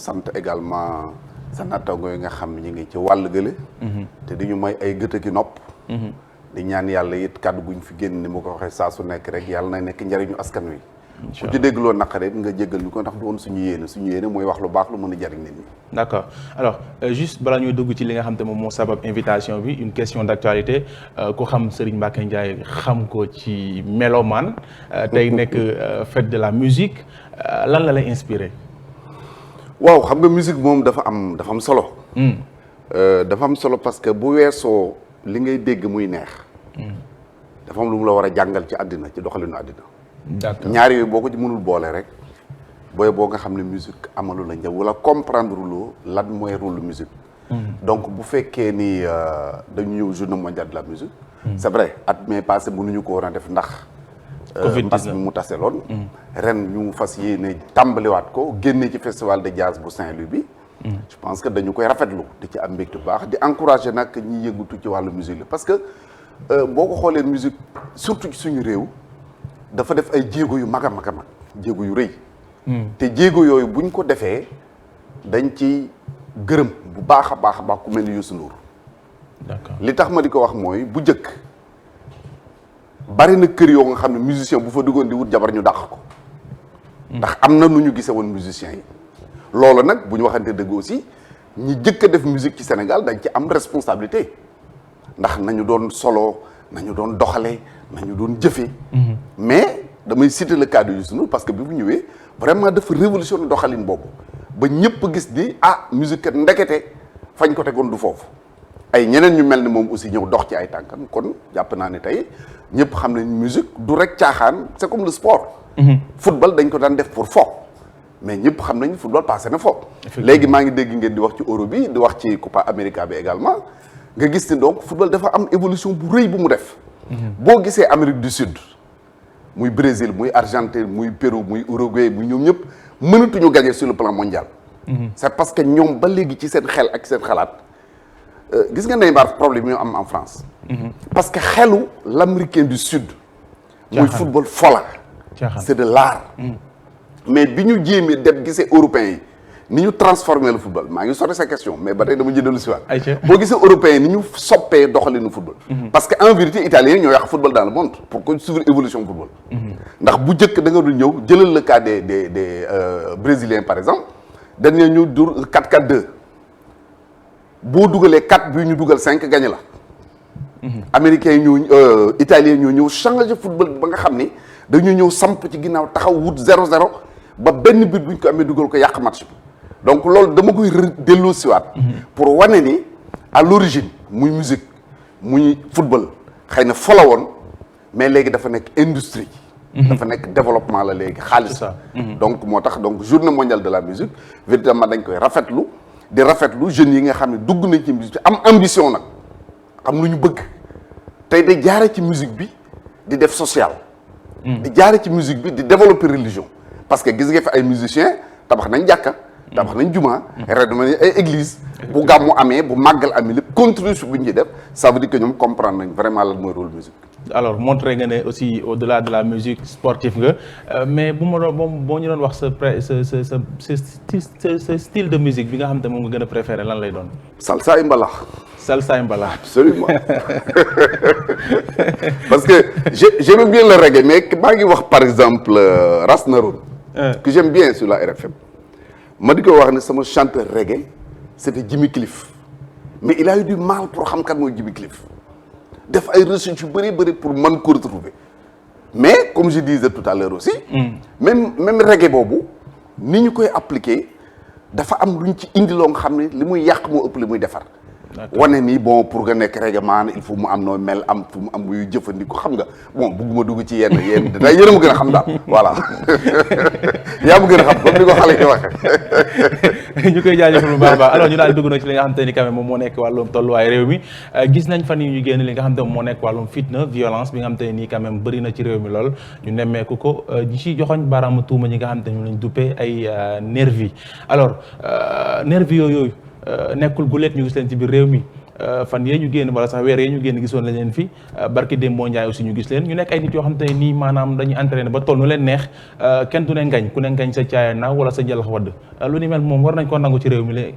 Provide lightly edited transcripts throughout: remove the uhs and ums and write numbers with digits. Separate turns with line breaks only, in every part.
sant également sa nattaango yi nga xam ñi ngi ci wàll gële. te di ñu may ay gët ki nopp. di ñaan yàlla it kàddu guñ fi génn ni mu ko waxee saa su nekk rek yàlla na nekk njariñu askan wi. ku ci dégg loo naqare nga jéggal ñu ko ndax du woon suñu yéene mooy wax lu baax lu mën a jariñ nit ñi.
d'accord alors juste balaa ñuy dugg ci li nga xam te moom moo sabab invitation bi une question d'actualité ku xam Serigne Mbacké Ndiaye xam ko ci mélomane tey nekk fête de la musique lan la lay inspiré.
waaw xam nga musique moom dafa am solo. dafa am solo parce que bu weesoo li ngay dégg muy neex. dafa am lu mu la war a jàngal ci àddina ci doxalinu àddina. d'accord ñaar yooyu boo ko ci mënul boole rek boo nga xam ne musique amalu la njëriñ wala comprendre loo lan mooy rôle musique. donc bu fekkee ni dañu ñëw journée mondiale de la musique. c'est vrai at mais passé mënuñu ko war a def ndax. mbas mi mu taseloon. ren ñu fas yéene tàmbaliwaat ko génne ci festival de jazz bu Saint-Louis bi. je pense que dañu koy rafetlu di ci am mbégte bu baax di encourager nag ñi yëngatu ci wàllu musique la parce que boo ko xoolee musique surtout ci suñu réew. dafa def ay jéego yu mag a mag a mag jéego yu rëy. te jéego yooyu buñ ko defee dañ ci gërëm bu baax a baax ku mel ni Youssou Ndour.
d'accord
li tax ma di ko wax mooy bu njëkk bari na kër yoo nga xam ne musicien bu fa duggoon di wut jabar ñu dàq ko. ndax am na nu ñu gisee woon musiciens yi. loolu nag bu ñu waxante dëgg aussi ñi jëkk a def musique ci Sénégal dañ ci am responsabilité ndax nañu doon solo nañu doon doxalee. nañu doon jëfee. mais damay citer le cas de Youssou Ndour parce que bi mu ñëwee vraiment dafa révolutionné doxalin boobu ba ñëpp gis ni musique kat ndekete fañ ko tegoon du foofu. ay ñeneen ñu mel ni moom aussi ñëw dox ci ay tànkam kon jàpp naa ne tey ñëpp xam nañ musique du rek caaxaan c'est comme le sport. football dañ ko daan def pour fo. mais ñëpp xam nañ football passé na fo. léegi maa ngi dégg ngeen di wax ci Euro bi di wax ci Copa América bi également nga gis ni donc football dafa am évolution bu rëy bu mu def. boo gisee Amérique du Sud muy Brésil muy Argentine muy Pérou muy Uruguay muy ñoom ñëpp mënatuñu gagner sur le plan mondial. c'est parce que ñoom ba léegi ci seen xel ak seen xalaat gis nga Neymar problème yi am en France. parce que xelu l'Américain du Sud. muy football fola. c'est de l'art. mais bi ñu jéemee dem gisee européens yi ni ñu transformer le football maa ngi sori sa question mais ba tey dama jëndalu si waat. boo gisee européens yi ni ñu soppee doxalinu football. parce que en vérité italiens ñoo yàq football dans le monde pour que suivre évolution football. ndax bu njëkk da nga dul ñëw jëlal le cas des brésiliens par exemple dañu ñu dur 4-4-2 boo dugalee 4 bi ñu dugal 5 gagné la. américains yi ñoo italiens ñoo ñëw changer football ba nga xam ni dañu ñëw samp ci ginnaaw taxaw wut 0-0 ba benn but buñ ko amee dugal ko yàq match bi. donc loolu dama koy delloo siwaat pour wane ni à l'origine muy musique muy football xëy na fola woon mais léegi dafa nekk industrie dafa nekk développement la léegi xaalis donc moo tax donc journée mondiale de la musique véritablement dañ koy rafetlu di rafetlu jeunes yi nga xam ne dugg nañ ci musique am ambition nag am lu ñu bëgg tey da jaare ci musique bi di def social di jaare ci musique bi di développer religion parce que gis nga fi ay musiciens tabax nañ jàkka tabax nañ juma redma ay église bu gàmmu amee bu màggal amee lépp contribution bu ñu ci def ça veut dire que ñoom comprendre nañ vraiment lan mooy rôle musique.
alors montré nga ne aussi au-delà de la musique sportive nga mais bu ma doon boo ñu doon wax sa style de musique bi nga xam te moom nga gën a préféré lan lay doon.
salsa et mbalax.
salsa et mbalax.
absolument parce que j'aime bien le reggae mais maa ngi wax par exemple Ras Naroun que j'aime bien sur la RFM. ma di ko wax ne sama chanteur reggae c'était Jimmy Cliff mais il a eu du mal pour xam kan mooy Jimmy Cliff def ay recherche yu bëri pour mën ko retrouver mais comme je disais tout à l'heure aussi même reggae boobu ni ñu koy appliquer dafa am lu ñu ci indi loo nga xam ne li muy yàq moo ëpp li muy defar wane nii bon pour nga nekk reggae man il faut mu am noo mel am fu mu am muy jëfandikoo xam nga bon bugguma dugg ci yenn day yéen a ma gën a xam daal voilà yaa ma gën a xam comme ni ko xale yi waxee.
ñu koy jaajëfal bu baax a baax alors ñu daal dugg nag ci li nga xamante ni quand même moom moo nekk wàllum tolluwaay réew mi gis nañ fan yi ñu génn li nga xamante moom moo nekk wàllum fitna violence bi nga xamante nii quand même bëri na ci réew mi lool ñu nemmeeku ko ñi ciy joxoñ baaraamu tuuma ñi nga xamante ni lañ duppee ay nervi alors nervi yooyu nekkul guleet ñu gis leen ci biir réew mi fan yee ñu génn wala sax weer yee ñu génn gisoon lañ leen fi barki Dembo Ndiaye aussi ñu gis leen ñu nekk ay nit yoo xam te nii maanaam dañuy entraîné ba toll nu leen neex kenn du ne ngañ ku ne ngañ sa caaya naaw wala sa jëlax wadd lu ni mel moom war nañ ko nangu ci réew mi léegi.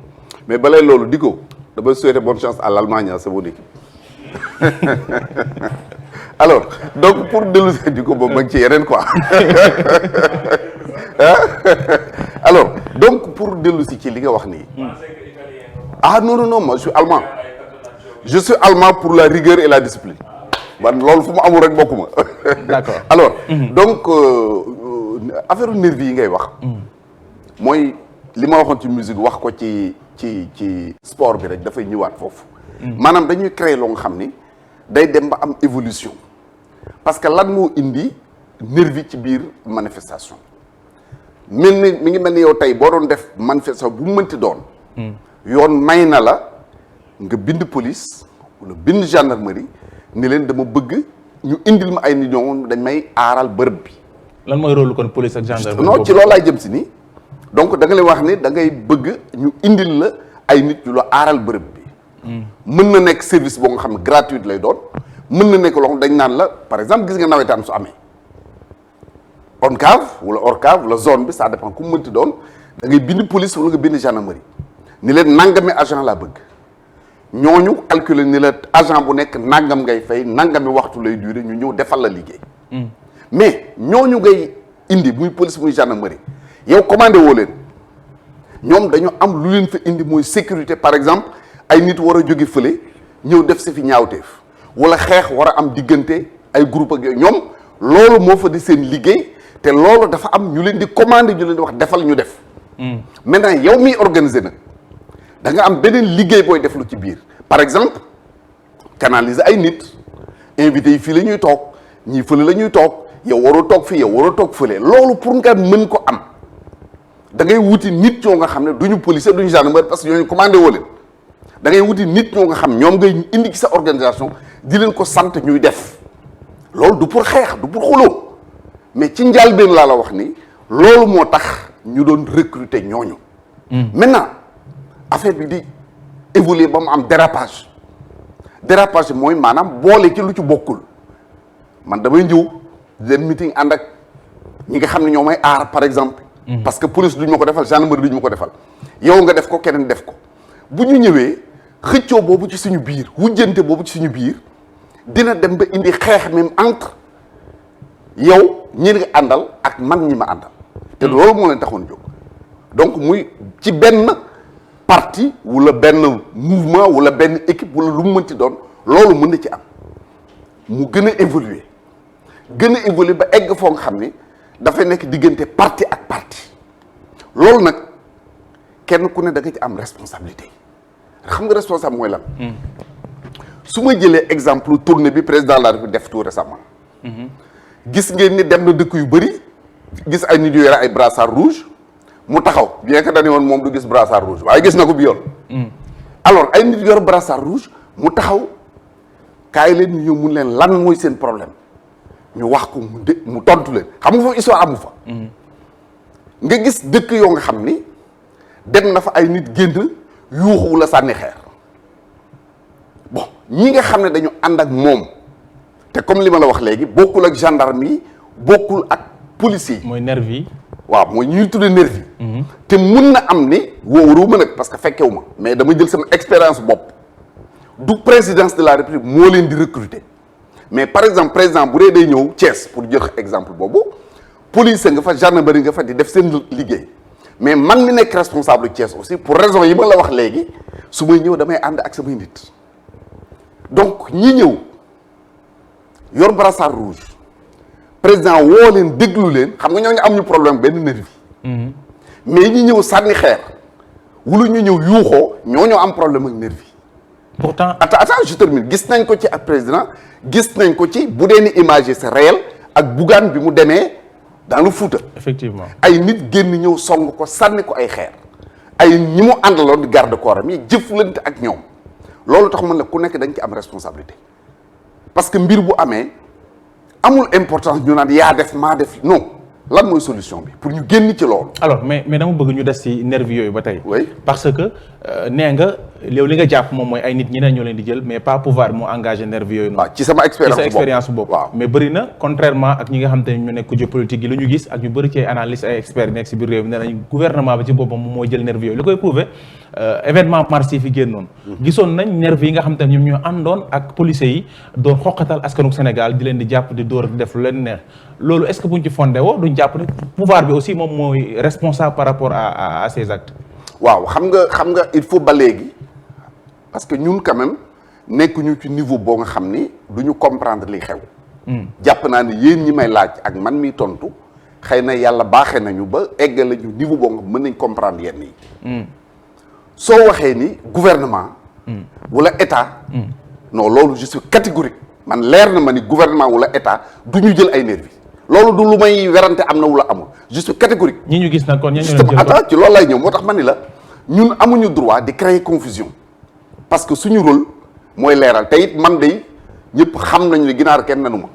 mais balay loolu di ko dama souhaiter bonne chance à l'Allemagne, c'est mon équipe. Alors donc pour dellu si di ko ba mag ci yeneen quoi alors donc pour dellu si ci li nga wax nii. Ah non moi je suis allemand pour la rigueur et la discipline man loolu fu mu amul rek bokkuma.
D'accord.
Alors donc affaire nervi yi ngay wax mooy li ma waxoon ci musique wax ko ci sport bi rek dafay ñëwaat foofu maanaam dañuy créer loo nga xam ni day dem ba am évolution parce que lan moo indi nervi ci biir manifestation mi ngi mel ni yow tey boo doon def manifestation bu mu mënti doon yoon may na la nga bind police wala bind gendarmerie ni leen dama bëgg ñu indil ma ay nit ñoo dañ may aaral bërëb bi.
lan mooy rôle kon police ak gendarmerie.
non ci loolu laay jëm si nii donc da nga leen wax ni da ngay bëgg ñu indil la ay nit yu la aaral bërëb bi. mën na nekk service boo nga xam ne gratuite lay doon mën na nekk loo xam dañ naan la par exemple gis nga nawetaan su amee ONCAV wala ORCAV wala zone bi ça dépend ku mu mënti doon da ngay bind police wala nga bind gendarmerie ni leen nangami agent laa bëgg. ñooñu calculer ni la agent bu nekk nangam ngay fay nangami waxtu lay durer ñu ñëw defal la liggéey. mais ñooñu ngay indi muy police muy gendarmerie yow commandé woo leen ñoom dañu am lu leen fa indi mooy sécurité par exemple ay nit war a jóge fële ñëw def si fi ñaawteef wala xeex war a am diggante ay groupe ak yooyu ñoom loolu moo fa di seen liggéey te loolu dafa am ñu leen di commandé ñu leen di wax defal ñu def. maintenant yow miy organiser nag. da nga am beneen liggéey booy def lu ci biir par exemple canaliser ay nit invité yi fii la ñuy toog ñii fële la ñuy toog yow waroo toog fii yow waroo toog fële loolu pour nga mën ko am da ngay wuti nit ñoo nga xam ne duñu policier duñu gendarmerie parce que ñooñu commandé woo leen da ngay wuti nit ñoo nga xam ñoom ngay indi ci sa organisation di leen ko sant ñuy def loolu du pour xeex du pour xuloo mais ci njëlbéen laa la wax ni loolu moo tax ñu doon recruter ñooñu. maintenant. affaire bi di évoluer ba mu am dérapage mooy maanaam boole ci lu ci bokkul man damay ñëw den meeting ànd ak ñi nga xam ne ñoo may aar par exemple parce que police duñ ma ko defal gendarmerie duñ ma ko defal yow nga def ko keneen def ko bu ñu ñëwee xëccoo boobu ci suñu biir wujjante boobu ci suñu biir dina dem ba indi xeex même entre yow ñi nga àndal ak man ñi ma àndal te loolu moo leen taxoon jóg donc muy ci benn parti wala benn mouvement wala benn équipe wala lu mu mënti doon loolu mën na ci am mu gën a évoluer ba egg foo nga xam ni dafay nekk diggante parti ak parti loolu nag kenn ku ne da nga ci am responsabilité xam nga responsable mooy lan. su ma jëlee exemple tournée bi président de la République def tout récemment. gis ngeen ni dem na dëkk yu bëri gis ay nit yu yore ay brassard rouge mu taxaw bien que dañu woon moom du gis brassard rouge waaye gis na ko bi yoon. alors ay nit yor brassard rouge mu taxaw kaay leen ñu ñëw mun leen lan mooy seen problème ñu wax ko mu tontu leen xam nga foofu histoire amu fa. nga gis dëkk yoo nga xam ni dem na fa ay nit génn yuuxu la sànni xeer bon ñi nga xam ne dañu ànd ak moom te comme li ma la wax léegi bokkul ak gendarme yi bokkul ak policiers yi.
mooy nervi yi.
waaw mooy ñuy tudde nervi yi. te mun na am ni wóoruwuma nag parce que fekkewu ma mais dama jël sama expérience bopp du présidence de la république moo leen di recruter mais par exemple président bu dee day ñëw Thiès pour jox exemple boobu police nga fa gendarmerie nga fa di def seen liggéey mais man mi nekk responsable Thiès aussi pour raison yi ma la wax léegi su may ñëw damay ànd ak samay nit donc ñi ñëw yor brassard rouge président woo leen déglu leen xam nga ñoo ngi am ñu problème benn nervi mais ñi ñëw sànni xeer wulu ñu ñëw yuuxoo ñoo am problème ak nervi
pourtant
attends je termine gis nañ ko ci ak président gis nañ ko ci bu dee ni image yi c'est réel ak Bougane bi mu demee dans le Fouta.
effectivement
ay nit génn ñëw song ko sànni ko ay xeer ay ñi mu àndaloon di garde corps am yi jëflante ak ñoom loolu tax man la ku nekk dañ ci am responsabilité parce que mbir bu amee amul importance ñu naan yaa def maa def non lan mooy solution bi pour ñu génn ci loolu.
alors mais dama bëgg ñu des ci nervi yooyu ba tey.
oui
parce que nee nga yow li nga jàpp moom mooy ay nit ñeneen ñoo leen di jël mais pas pouvoir moo engagé nervi yooyu noonu.
waaw ci sama expérience
bopp
waaw.
mais bëri na contrairement ak ñi nga xam te ne ñu nekk kujje politique yi lu ñu gis ak ñu bëri ci ay analystes ay experts yi nekk si biir réew mi nee nañ gouvernement bi ci boppam moom moo jël nervi yooyu li koy prouvé événement mars yi fi génnoon. gisoon nañ nervi yi nga xam te ne ñoom ñoo àndoon ak policiers yi doon xoqatal askanu Sénégal di leen di jàpp di dóor di def lu leen neex loolu est-ce que buñ ci fondé woo duñ jàpp ne pouvoir bi aussi moom mooy responsable par rapport à ces actes.
waaw xam nga il faut ba léegi parce que ñun quand même nekkuñu ci niveau boo nga xam ni du ñu comprendre li xew. jàpp naa ne yéen ñi may laaj ak man mi tontu xëy na yàlla baaxee nañu ba eggale ñu niveau boo nga mën nañ comprendre yenn yi. soo waxee ni gouvernement. wala état. non loolu je suis catégorique man leer na ma ni gouvernement wala état du ñu jël ay nervi loolu du lu may werante am na wala amul je suis catégorique.
ñi ñu gis nag kon ñoo
justement attends ci loolu lay ñëw moo tax ma ni la ñun amuñu droit di créer confusion parce que suñu rôle mooy leeral te it man de ñëpp xam nañu ne ginaar kenn nanu ma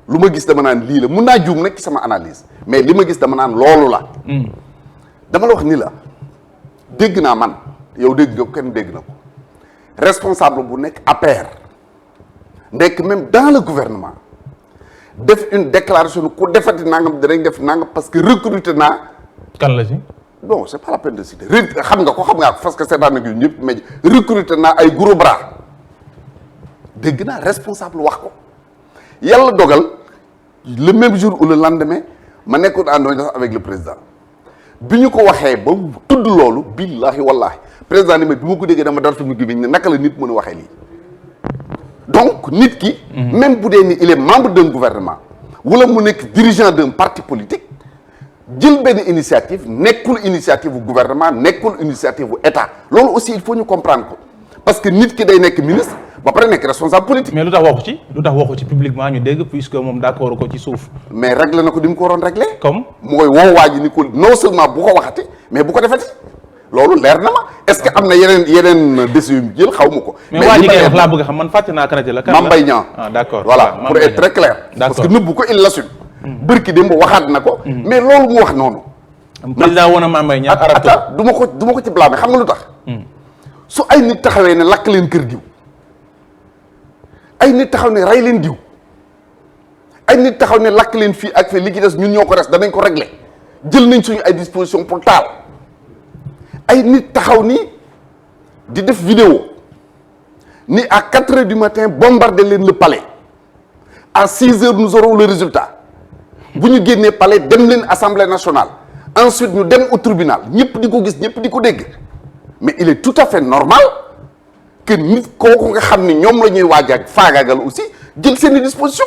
lu ma gis dama naan lii la mun naa juum nag ci sama analyse mais li ma gis dama naan loolu la. dama la wax ni la dégg naa man yow dégg nga ko kenn dégg na ko responsable bu nekk APR nekk même dans le gouvernement def une déclaration ku defati nangam dinañ def nangam parce que recruter naa.
kan la ci.
bon c'est pas la peine de citer xam nga ko parce que seetaan nag yu ñëpp mais recruter naa ay gros bras dégg naa responsable wax ko yàlla dogal le même jour ou le lendemain ma nekkoon en audience avec le président bi ñu ko waxee ba tudd loolu billahi wallahi président ni ma bi ma ko déggee dama dar sumu gi bi ne naka la nit mën a waxee lii donc nit ki même bu dee ni il est membre d'un gouvernement wala mu nekk dirigeant d'un parti politique jël benn initiative nekkul initiative bu gouvernement nekkul initiative bu état loolu aussi il faut ñu comprendre ko parce que nit ki day nekk ministre ba pare nekk responsable politique.
mais lu tax waxu ci publiquement ñu dégg puisque moom d'accord ko ci suuf.
mais réglé na ko di mu ko waroon réglé.
comme
mooy woo waa ji ni ko non seulement bu ko waxati mais bu ko defati loolu leer na ma est-ce que am na yeneen décision yu jël xaw ma ko.
mais waa ji ngay wax laa bëgg xam man fàtte naa kanate la.
Mame Mbaye Niang
d'accord
voilà pour être très clair. parce que nëbbu ko il l'assume. bërki démb waxaat na ko. mais loolu mu wax noonu.
président woon na Mame Mbaye Niang
attends du ma ko ci blâmer xam nga lu tax. su ay nit taxawee ne lakk leen kër diw. ay nit taxaw ne rey leen diw. ay nit taxaw ne lakk leen fii ak fii li ci des ñun ñoo ko res danañ ko régler jël nañ suñu ay dispositions pour taal. ay nit taxaw ni di def vidéo ni à 4 heures du matin bombarder leen le palais à 6 heures nous aurons le résultat bu ñu génnee palais dem leen assemblée nationale ensuite ñu dem au tribunal ñëpp di ko gis ñëpp di ko dégg mais il est tout à fait normal que nit kooku nga xam ni ñoom la ñuy waaj a faagaagal aussi jël seen i disposition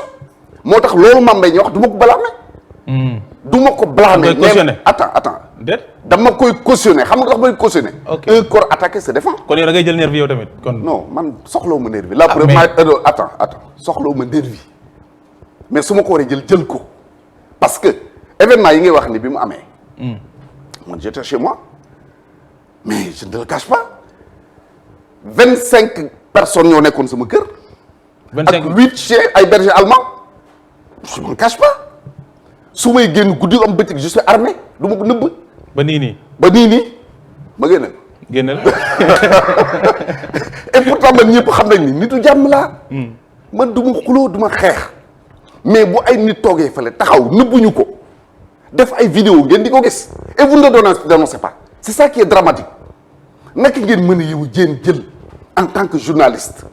moo tax loolu Mame Mbaye Niang wax du ma ko blâmer. du ma ko blâmer mais attends dama koy cautionner xam nga tax may cautionner. un corps attaqué se défend.
kon yow da ngay jël nervi yow tamit kon.
non man soxlawu ma nervi la preuve attends soxlawu ma nervi mais su ma ko waree jël ko parce que événement yi ngay wax ni bi mu amee. man j'étais chez moi mais je ne le cache pas 25 personnes ñoo nekkoon sama kër. 25 ak 8 chiens ay bergers allemands je ne le cache pas su may génn guddi am bëccëg je suis armé du ma ko nëbb.
ba nii
ma
génnal
et pourtant man ñëpp xam nañ ni nitu jàmm laa. man du ma xuloo du ma xeex. mais bu ay nit toogee fële taxaw nëbbuñu ko def ay vidéo ngeen di ko gis et vous ne le dénoncez pas c'est ça qui est dramatique naka ngeen mën a yow jël en tant que journaliste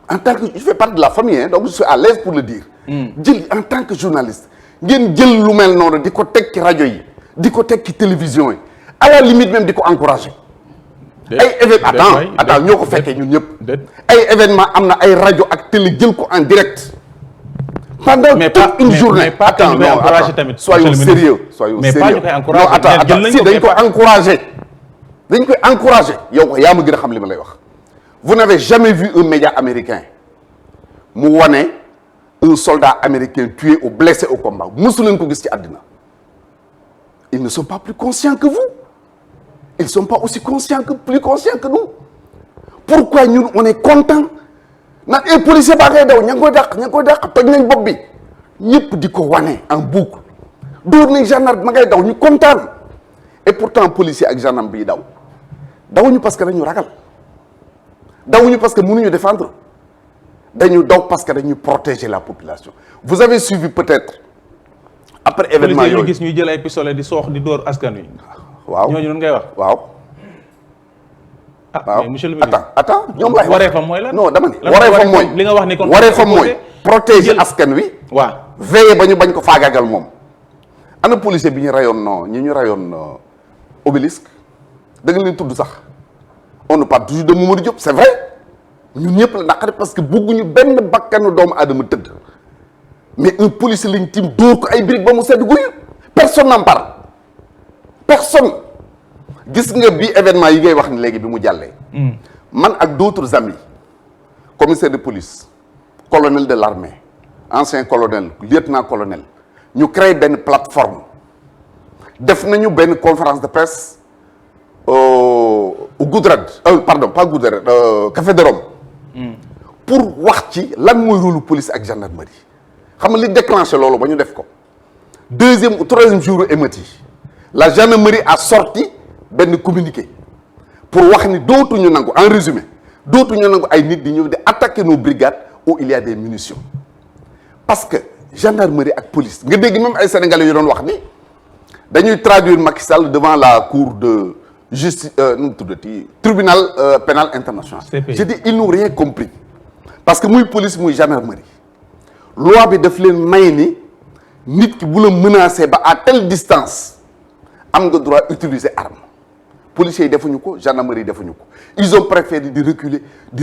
en tant que je fais partie de la famille donc je suis à l'aise pour le dire. jël en tant que journaliste ngeen jël lu mel noonu di ko teg ci rajo yi. di ko teg ci télévision yi à la limite même di ko encourager. ay événement attends ñoo ko fekkee ñun ñëpp. ay événement am na ay rajo ak télé jël ko en direct. pendant toute une journée. attends non attends soyons sérieux soyons sérieux non attends si dañ ko encourager. dañ koy encourager yow yaa ma gën a xam li ma lay wax. vous n'avez jamais vu un média américain mu wane un soldat américain tué ou blessé au combat mosu leen ko gis ci àddina. ils ne sont pas plus conscients que vous ils ne sont pas aussi plus conscients que nous pourquoi ñun on est content naan ay policier baa ngay daw ña ngi koy dàq toj nañ bopp bi ñëpp di ko wane en boucle dóor nañ gendarme ma ngay daw ñu kontaan et pourtant policier ak gendarme biy daw dawuñu parce que dañu ragal dawuñu parce que mënuñu défendre dañu daw parce que dañuy protéger la population vous avez suivi peut-être après événement
policiers
yooyu
gis ñuy jël ay pistolet di soox di dóor askan wi.
waaw
ñooñu noonu ngay wax.
waaw
mais monsieur le ministre
attends ñoom laay wax
wareefam mooy lan.
non dama ne
lan
wareefam mooy
li nga wax ni kon
wareefam mooy protéger askan wi
waaw
veiller ba ñu bañ ko faagaagal moom ana policier bi ñu rayoon ñi ñu rayoon obélisque da nga leen tudd sax on ne parle toujours de Mamadou Diop c'est vrai ñun ñëpp la naqari parce que bëgguñu benn bakkanu doomu aadama tëdd mais un policier lañ tim dóor ko ay briques ba mu sedd guyu personne n'en parle personne gis nga bi événement yi ngay wax ni léegi bi mu jàllee man ak d'autres amis commissaire de police colonel de l'armée ancien colonel lieutenant colonel ñu créé benn plateforme def nañu benn conférence de presse au Goudrad pardon pas Goudrad Café de Rome pour wax ci lan mooy rôle police ak gendarmerie xam nga li déclenché loolu ba ñu def ko deuxième ou troisième jour émeute yi la gendarmerie a sorti benn communiqué pour wax ni dootuñu nangu en résumé dootuñu nangu ay nit di ñëw di attaquer nos brigades où il y a des munitions parce que gendarmerie ak police nga dégg même ay sénégalais yu doon wax ni dañuy traduire Macky Sall devant la cour de justice nu mu tuddati tribunal pénal international.
CPI.
Je dis ils n'ont rien compris parce que muy police muy gendarmerie loi bi daf leen may ni nit ki bu la menacé ba à telle distance am nga droit utiliser arme policiers yi defuñu ko gendarmerie yi defuñu ko ils ont préféré di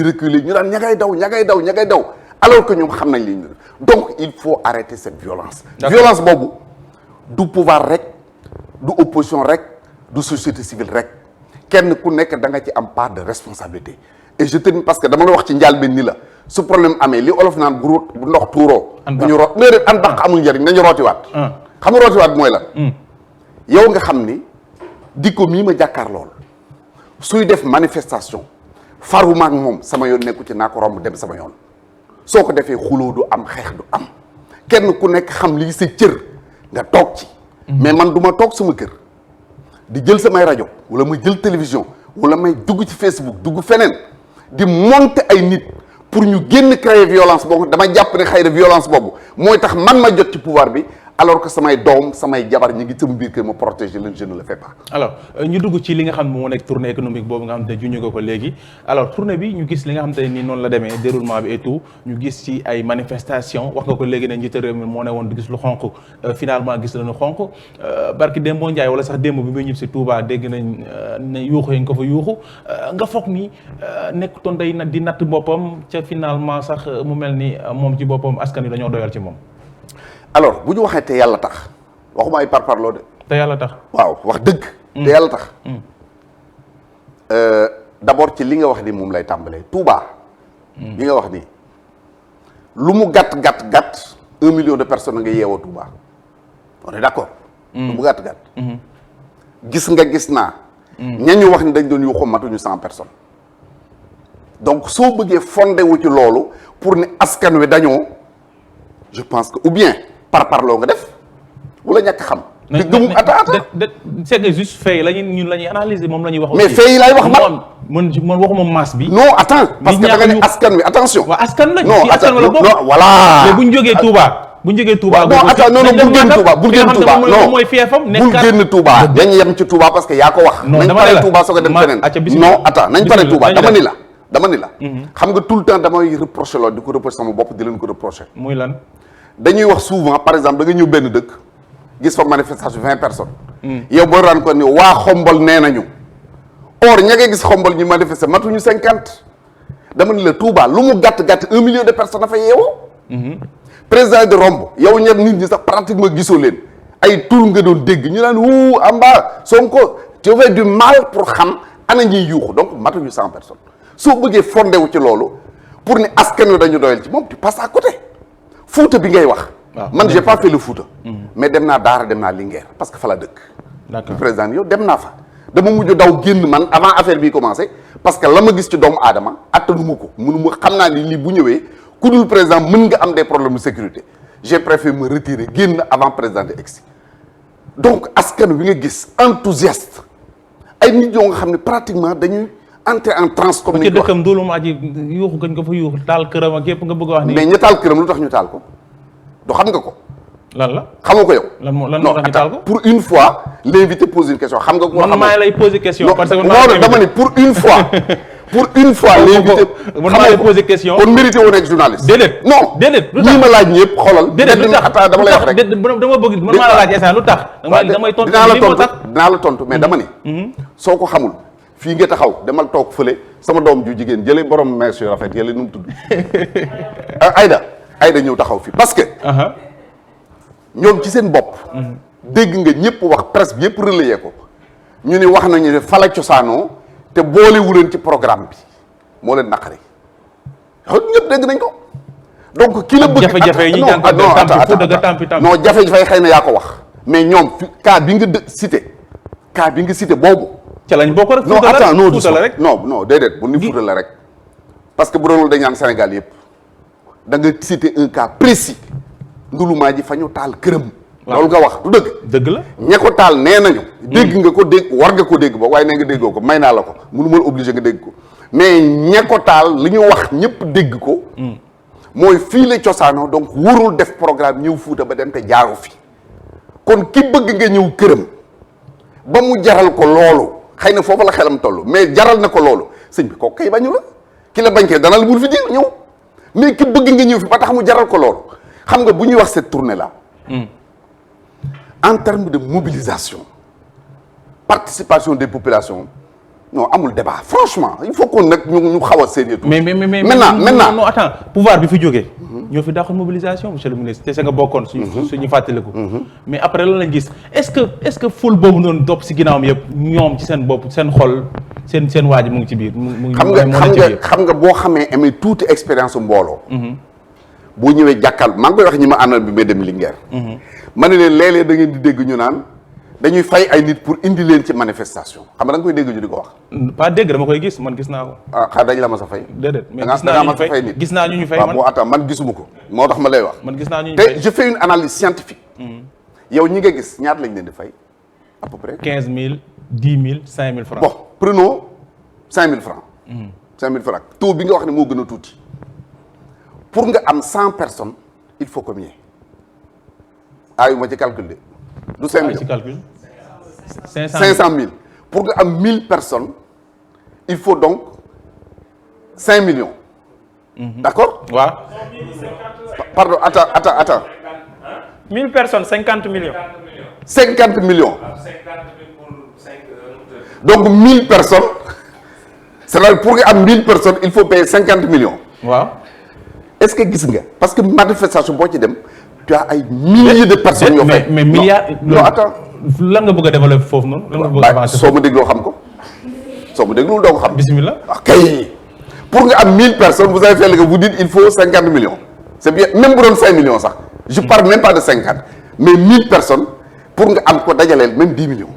reculer ñu daan ña ngay daw alors que ñoom xam nañ li ñu donc il faut arrêter cette violence. violence boobu du pouvoir rek du opposition rek du société civile rek kenn ku nekk da nga ci am part de responsabilité et je te dis parce que dama la wax ci njaal benn ni la su problème amee li olof naan bu ndox tuuroo. bu ñu root léeg an baq amul njëriñ nañu rootiwaat. xam nga rootiwaat mooy lan. yow nga xam ni dikko mii ma jàkkaar lool suy def manifestation faruma ak moom sama yoon nekku ci naa ko romb dem sama yoon soo ko defee xuloo du am xeex du am kenn ku nekk xam lii sa cër nga toog ci. mais man du ma toog sama kër di jël samay rajo wala ma jël télévision wala may dugg ci Facebook dugg feneen di monter ay nit pour ñu génn créer violence boobu dama jàpp ne xëy na violence boobu mooy tax man ma jot ci pouvoir bi alors que samay doom samay jabar ñu ngi sama biir kër ma protéger leen je ne le fais pas.
alors ñu dugg ci li nga xam ne moo nekk tournée économique boobu nga xam te juñu nga ko léegi alors tournée bi ñu gis li nga xam te ni noonu la demee déroulement bi et tout ñu gis ci ay manifestations wax nga ko léegi ne njiitu réew mi moo ne woon di gis lu xonq finalement gis lañu xonq barki Dembo Ndiaye wala sax démb bi muy ñib si Touba dégg nañ ne yuuxu yi nga ko fa yuuxu nga foog ni nekk toon day di natt boppam ca finalement sax mu mel ni moom ci boppam askan wi dañoo doyal ci moom.
alors bu ñu waxee te yàlla tax waxuma ay parparloo de.
te yàlla tax.
waaw wax dëgg. te yàlla tax. d'abord ci li nga wax ni moom lay tàmbalee Touba. li nga wax ni lu mu gàtt 1 million de personnes nga yeewoo Touba on est d'accord. lu mu gàtt. gis naa. ñañu wax ni dañ doon yuuxu matuñu 100 personnes. donc soo bëggee fondé wu ci loolu pour ne askan wi dañoo je pense que ou bien parparloo nga def wala ñàkk xam. te gëm
c'est que juste fait la ñun la ñuy analyser moom la ñuy wax.
mais fait yi laay wax
man waxuma masse bi.
non attends parce que da nga ne askan wi attention.
waaw askan lañ.
non
askan wala boobu
non voilà.
mais bu ñu jógee Touba. bu ñu jógee Touba.
non attends non bul génn Touba bul génn Touba non
mooy fiefam
bul génn Touba dañ yem ci Touba parce que yaa ko wax.
non
nañ pare Touba soo ko dem feneen. non attends nañ pare Touba dama ni la. xam nga tout le temps damay reprocher loolu di ko reprocher sama bopp di leen ko reprocher.
muy lan.
dañuy wax souvent par exemple da nga ñëw benn dëkk gis fa manifestation 20 personnes. yow boo daan ko ni waa Xombol nee nañu. or ña ngay gis Xombol ñu manifester matuñu 50. dama ni la Touba lu mu gàtt 1 million de personnes dafa yeewoo. président de romb yow ñëpp nit ñi sax pratiquement gisoo leen ay tur nga doon dégg ñu naan wuu Amba Sonko tu avais du mal pour xam ana ñuy yuuxu donc matuñu 100 personnes soo bëggee fondé wu ci loolu pour ni askan wi dañu doyal ci moom tu passes à côté. Fouta bi ngay wax. man j'ai pas fait le Fouta. mais dem naa Daara dem naa Linguère parce que fa la dëkk.
d'accord
président yow dem naa fa. dama mujj daw génn man avant affaire bi commencé parce que la ma gis ci doomu aadama attanuma ko mënuma xam naa ni lii bu ñëwee ku dul président mën nga am des problèmes de sécurité j'ai préféré me retirer génn avant président de egsi donc askan wi nga gis enthousiaste ay nit yoo nga xam ne pratiquement dañuy entrer en transe comme ni
ci dëkkam Ndoulou Madji yuuxu gañ ko fa yuuxu taal këram ak yëpp nga bëgg a wax ni.
mais ñu taal këram lu tax ñu taal ko du xam nga ko.
lan la
xamoo ko yow.
lan moo tax ñu taal ko.
pour une fois l'invité pose une question xam nga.
man maa lay poser question. parce que
non dama ni pour une fois. l'invité
man maa lay poser question.
kon mérité woon nekk journaliste.
déedéet
non
déedéet lu
tax ñi ma laaj ñëpp xoolal.
déedéet lu tax
dama lay wax rek.
dama bëgg man maa la laaj instant lu tax. damay tontu
dinaa la tontu mais dama ni. soo ko xamul fii nga taxaw demal toog fële sama doom ju jigéen jëlee borom mees yu rafet yële nu mu tudd. Aïda ñëw taxaw fii parce que. ñoom ci seen bopp. dégg nga ñëpp wax presse bi yëpp relayé ko ñu ni wax nañu ne fala cosaanoo te boolewu leen ci programme bi moo leen naqari ñëpp dégg nañ ko. donc ki la bëgg
jafe-jafe yi
non jafe-jafe xëy na yaa ko wax mais ñoom cas bi nga cité boobu.
ca lañ bokk rek.
non attends non du rek non déedéet bu ni Fuuta la rek parce que bu doon dañ naan Sénégal yëpp da nga cité un cas précis Ndoulou Madji fa ñu taal këram. loolu nga wax du dëgg.
dëgg la
ña ko taal nee nañu. dégg nga ko dégg war nga ko dégg ba waaye nee nga déggoo ko may naa la ko mënu ma obligé nga dégg ko mais ña ko taal li ñu wax ñëpp dégg ko. mooy fii la cosaanoo donc warul def programme ñëw Fuuta ba dem te jaaru fi kon ki bëgg nga ñëw këram ba mu jaral ko loolu xëy na foofu la xelam toll mais jaral na ko loolu sëñ bi kooku kay bañu la ki la bañ kay dana la bul fi ñëw mais ki bëgg nga ñëw fi ba tax mu jaral ko loolu xam nga bu ñuy wax cette tournée là. En termes de mobilisation participation des populations non amul débat franchement il faut qu'on nag ñu xaw a sérieux
mais
maintenant
non attends pouvoir bi fi jógee ñoo fi dàqoon mobilisation monsieur le ministre te sa nga bokkoon suñu fàttaliku mais après lan lañ gis est-ce que ful boobu noonu topp si ginnaawam yëpp ñoom ci seen bopp seen xol seen waa ji mu ngi ci biir
xam nga boo xamee amee tuuti expérience mbooloo boo ñëwee jàkkal maa ngi koy wax ñi ma àndal bi may dem Linguère ma ne leen léeg-léeg da ngeen di dégg ñu naan dañuy fay ay nit pour indi leen ci manifestation xam nga da nga koy dégg ñu di ko wax.
pas dégg dama koy gis man gis naa ko.
xanaa dañ la ma sa fay.
déedéet mais gis naa ñu ñu fay man
bon attends man gisuma ko moo tax ma lay wax.
man gis naa ñu ñu fay
te je fais une analyse scientifique. yow ñi nga gis ñaata lañ leen di fay à peu près.
15000 10000 5000 francs.
bon prenons 5000 francs. 5000 francs taux bi nga wax ne moo gën a tuuti pour nga am 100 personnes il faut combien. ma ci calcul de du 5 millions
ci calcul
500 000 pour nga am 1000 personnes il faut donc 5 millions. D'accord.
waaw.
Pardon attends.
1000 personnes 50 millions.
50 millions. Donc 1000 personnes c'est-à-dire pour nga am 1000 personnes il faut payer 50 millions.
waaw.
Est-ce que gis nga parce que manifestation boo ci dem. tu as ay milliers de personnes yoo fay
mais milliards.
non attends.
lan nga bëgg a développer foofu noonu. lan nga bëgg a avancer
soo ma dégloo xam ko soo ma dégloo doo ko xam.
bismillah.
ok pour nga am 1000 personnes vous avez fait que vous dites il faut 50 millions. c'est bien même bu doon 5 millions sax. je parle même pas de 50 mais 1000 personnes pour nga am ko dajaleel même 10 millions.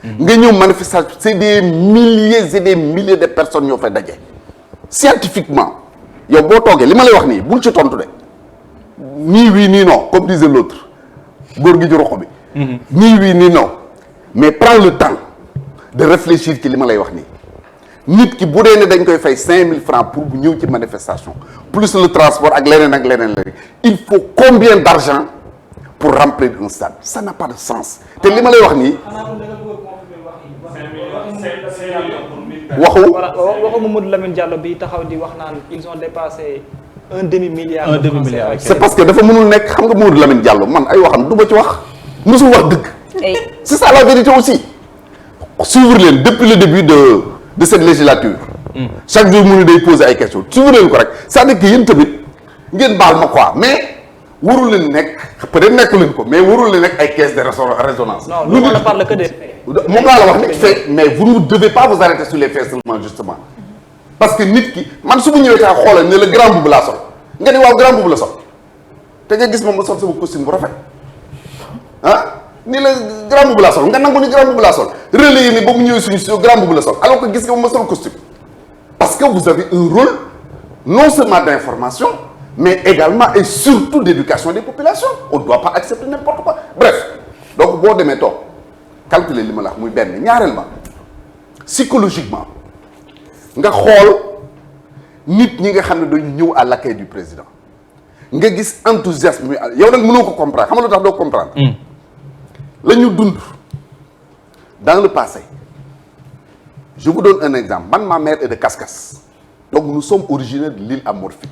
nga ñëw manifestation c'est des milliers et des milliers de personnes ñoo fay daje. scientifiquement yow boo toogee li ma lay wax nii bul ci tontu de. ni oui ni non comme disait l'autre góor gi ci roxo bi. ni oui ni non mais prends le temps de réfléchir ci li ma lay wax nii nit ki bu dee ne dañ koy fay 5000 francs pour bu ñëw ci manifestation plus le transport ak leneen il faut combien d'argent pour remplir un stade ça n'a pas de sens te li ma lay wax nii. waxu
Mamadou Lamine Diallo bi taxaw di wax naan ils ont dépassé. un demi-milliard.
c'est parce que dafa mënul nekk xam nga Mamadou Lamine Diallo man ay waxam du ma ci wax musul wax dëgg. c'est ça la vérité aussi. suivre leen depuis le début de cette législature. chaque jour mu ni day poser ay questions suivre leen ko rek c'est-à-dire que yéen tamit ngeen baal ma quoi mais warul leen nekk peut-être nekku leen ko mais warul leen nekk ay caisse de résonance.
non nous on ne parle que des faits.
moom laa la wax ni fait mais vous ne devez pas vous arrêter sur les faits seulement justement. parce que nit ki man su ma ñëwee taa xoolal ne la grand boubou laa sol nga ne waaw grand boubou la sol te nga gis moom ma sol sama costume bu rafet ni la grand boubou laa sol nga nangu ni grand boubou laa sol relais ni ba mu ñëwee suñu studio grand boubou la sol alors que gis nga moom ma sol costume parce que vous avez un rôle non seulement d'information mais également et surtout d'éducation des populations on ne doit pas accepter n'importe quoi bref donc boo demee toog calculer li ma la wax muy benn ñaareel ma psychologiquement nga xool nit ñi nga xam ne dañu ñëw à l'accueil du président nga gis enthousiasme bi yow nag mënoo ko comprendre xam nga lu tax doo comprendre. la ñu dund dans le passé je vous donne un exemple man ma mère est de Kaskas donc nous sommes originaires de l'île à Morphine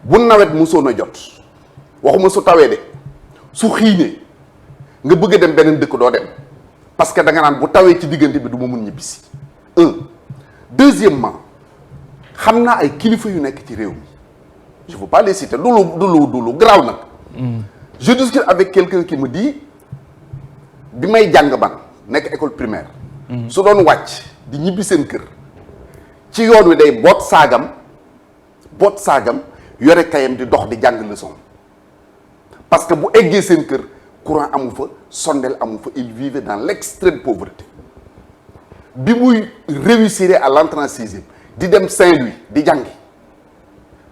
bu nawet musoon a jot waxuma su tawee de su xiinee nga bëgg a dem beneen dëkk doo dem parce que da nga naan bu tawee ci diggante bi du ma mun ñibbisi deuxièmement xam naa ay kilifa yu nekk ci réew mi je ne veux pas les citer du lu garaaw nag. Je discute avec quelqu'un qui me dit bi may jàng ban nekk école primaire. su doon wàcc di ñibbi seen kër ci yoon wi day boot saagam yore kayam di dox di jàng leçon parce que bu eggee seen kër courant amu fa sondel amu fa il vivait dans l'extrême pauvreté bi muy réussir à l'entrée en sixième di dem Saint-Louis di jàngi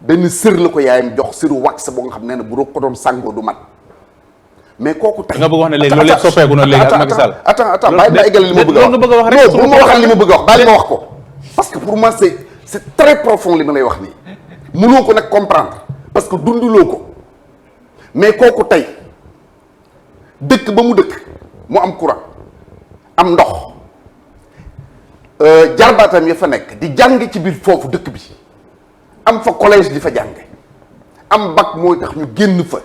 benn sër la ko yaayam jox sëru wax boo nga xam ne bu ko doon sàngoo du mat mais kooku tey
nga bëgg wax ne léegi loolu lépp soppeeku na léegi ak Macky Sall.
attends bàyyi ma eggale li ma bëgg a wax
nga bëgg a wax rek
non bu ma waxal li ma bëgg a wax bàyyi ma wax ko parce que pour moi c'est très profond li ma lay wax nii mënoo ko nag comprendre parce que dunduloo ko mais kooku tey dëkk ba mu dëkk mu am courant am ndox jarbaatam ya fa nekk di jàng ci biir foofu dëkk bi am fa collège di fa jàng am bac mooy tax ñu génn fa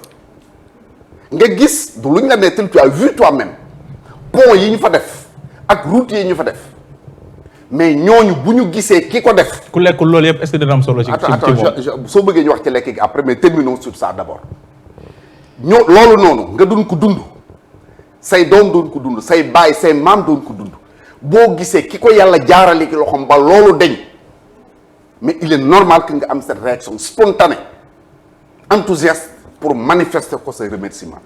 nga gis du lu ñu la nettal tu as vu toi-même pont yi ñu fa def ak route yi ñu fa def mais ñooñu bu ñu gisee ki ko def.
ku lekk loolu yëpp est-ce que dina am solo. ci
attends soo bëggee ñu wax ci lekk gi après mais terminons sur ça d'abord loolu noonu nga doon ko dund say doom doon ko dund say baay say maam doon ko dund boo gisee ki ko yàlla jaarale ki loxoom ba loolu deñ mais il est normal que nga am cette réaction spontanée enthousiaste pour manifester ko say remerciement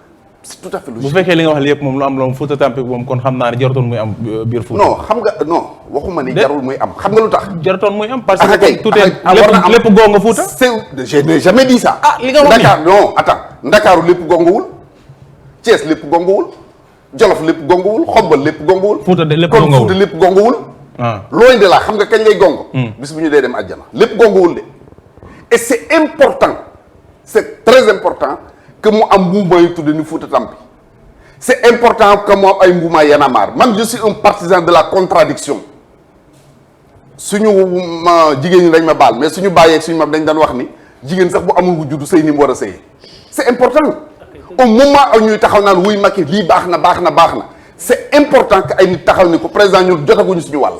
c'est tout à fait logique.
bu fekkee li nga wax li yëpp moom lu am loolu Fouta Tampi moom kon xam naa ne jarutoon muy am biir Fouta.
non xam nga non waxuma ni jarul muy am xam nga lu tax.
jarutoon muy am parce que.
kay
tout est lépp gonga Fouta.
je n'ai jamais dit ça.
ah li nga wax
Dakar non attends Ndakaaru lépp gongawul Thiès lépp gongawul Jolof lépp gongawul Xombal lépp gongawul.
Fouta de lépp
kon
gongawul
Fouta lépp gongawul. loin de là xam nga kañ lay gongo. bis bu ñu dee dem àjjana lépp gongawul de et c'est important c'est très important que mu am mouvement yu tudd ni Fouta Tampi c'est important que mu am ay mouvement Y'en a marre man je suis un partisan de la contradiction suñu jigéen ñi dañ ma baal mais suñu bàyyeeg suñu mam dañ daan wax ni jigéen sax bu amul wujju du sëy ni mu war a sëyee c'est important au moment ak ñuy taxaw naan wuy Macky lii baax na c'est important que ay nit taxaw ni ko président ñun jotaguñu suñu wàll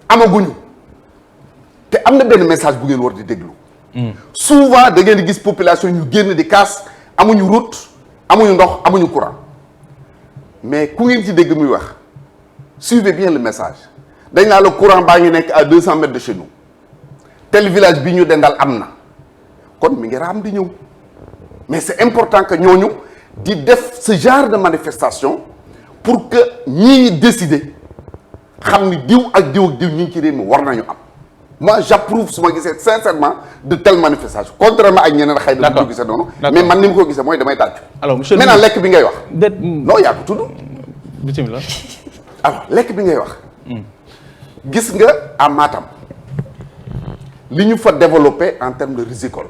amaguñu te am na benn message bu ngeen war di déglu souvent da ngeen di gis population ñu génn di casse amuñu route amuñu ndox amuñu courant mais ku ngeen ci dégg muy wax suivez bien le message dañ naa la courant baa ngi nekk à 200 mètres de chez nous tel village bi ñu dendal am na kon mi ngi raam di ñëw mais c'est important que ñooñu di def ce genre de manifestation pour que ñii décider xam ni diw ak diw ñu ngi ci réew mi war nañu am moi j'approuve su ma gisee sincèrement de telles manifestations contrairement ak ñeneen xëy na du ko gisee noonu mais man ni mu ko gisee mooy damay tàccu
alors monsieur
maintenant lekk bi ngay wax non yaa ko tudd
bismillah
alors lekk bi ngay wax gis nga à Matam li ñu fa développé en termes de risicole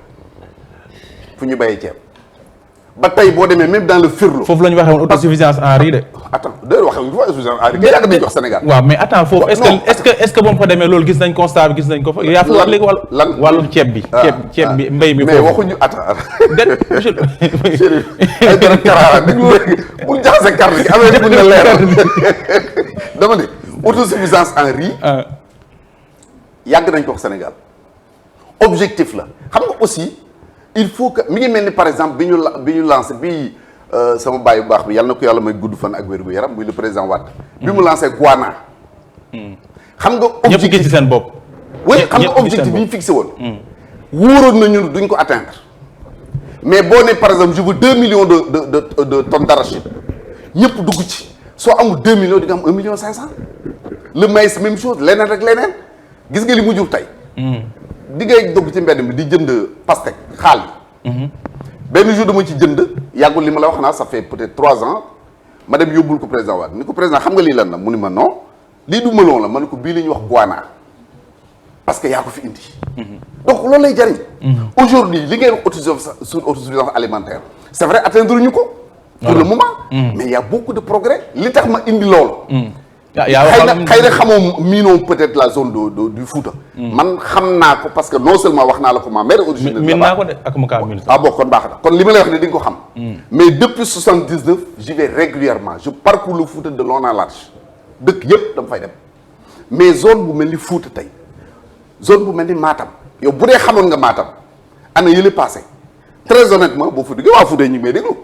fu ñu béyee ceeb ba tey boo demee même dans le Firlo.
foofu la ñu waxee woon autosuffisance en riz de.
attends d'ailleurs waxee woon autosuffisance en riz nga yàgg nañu jox Sénégal.
waaw mais attends foofu est-ce que ba mu fa demee loolu gis nañ constat bi gis nañ ko fa. yaa fi wax léegi wàllum ceeb bi. ceeb bi mbéy mi.
mais waxuñu attends.
déet monsieur.
ay dara karaara bul jaxase carte gi amee buñ la leeral dama ne autosuffisance en riz. yàgg nañ ko wax Sénégal objectif la xam nga aussi. il faut que mi ngi mel ni par exemple bi ñu lancé bi sama baay bu baax bi yàlla na ko yàlla may gudd fan ak wér gu yaram muy le président Wade. bi mu lancé Guana. xam nga objectif
ñëpp gis ci seen bopp.
oui xam nga objectif bi ñu fixé woon. wóoroon nañu duñ ko atteindre. mais boo nee par exemple je veux 2 millions de tonnes d'arachide ñëpp dugg ci soo amul 2 millions di nga am 1 million 500. le maïs même chose leneen rek leneen gis nga li mu jur tey. di ngay dugg ci mbedd mi di jënd pastèque xaal yi benn jour dama ci jënd yàggul li ma la wax naa ça fait peut-être 3 ans ma dem yóbbul ko président Wade ni ko président xam nga lii lan la mu ni ma non lii du melon la man ko bii la ñuy wax guana parce que yaa ko fi indi. donc loolu lay jariñ. aujourd'hui li ngay wax autosuffisance alimentaire c'est vrai atteindre ñu ko. pour le moment. mais il y a beaucoup de progrès li tax ma indi loolu. xëy na xamoo miinoo peut-être la zone du Fouta. man xam naa ko parce que non seulement wax naa la ko ma mère originaire.
miin naa ko de ak mu kaa miin.
ah bon kon baax na kon li ma lay wax ne di nga ko xam. mais depuis 79 j'y vais régulièrement je parcours le Fouta de long en large dëkk yëpp dama fay dem mais zone bu mel ni Fouta tey zone bu mel ni Matam yow bu dee xamoon nga Matam ana yële passé très honnêtement boo fa duggee waa Fouta ñu ngi may déglu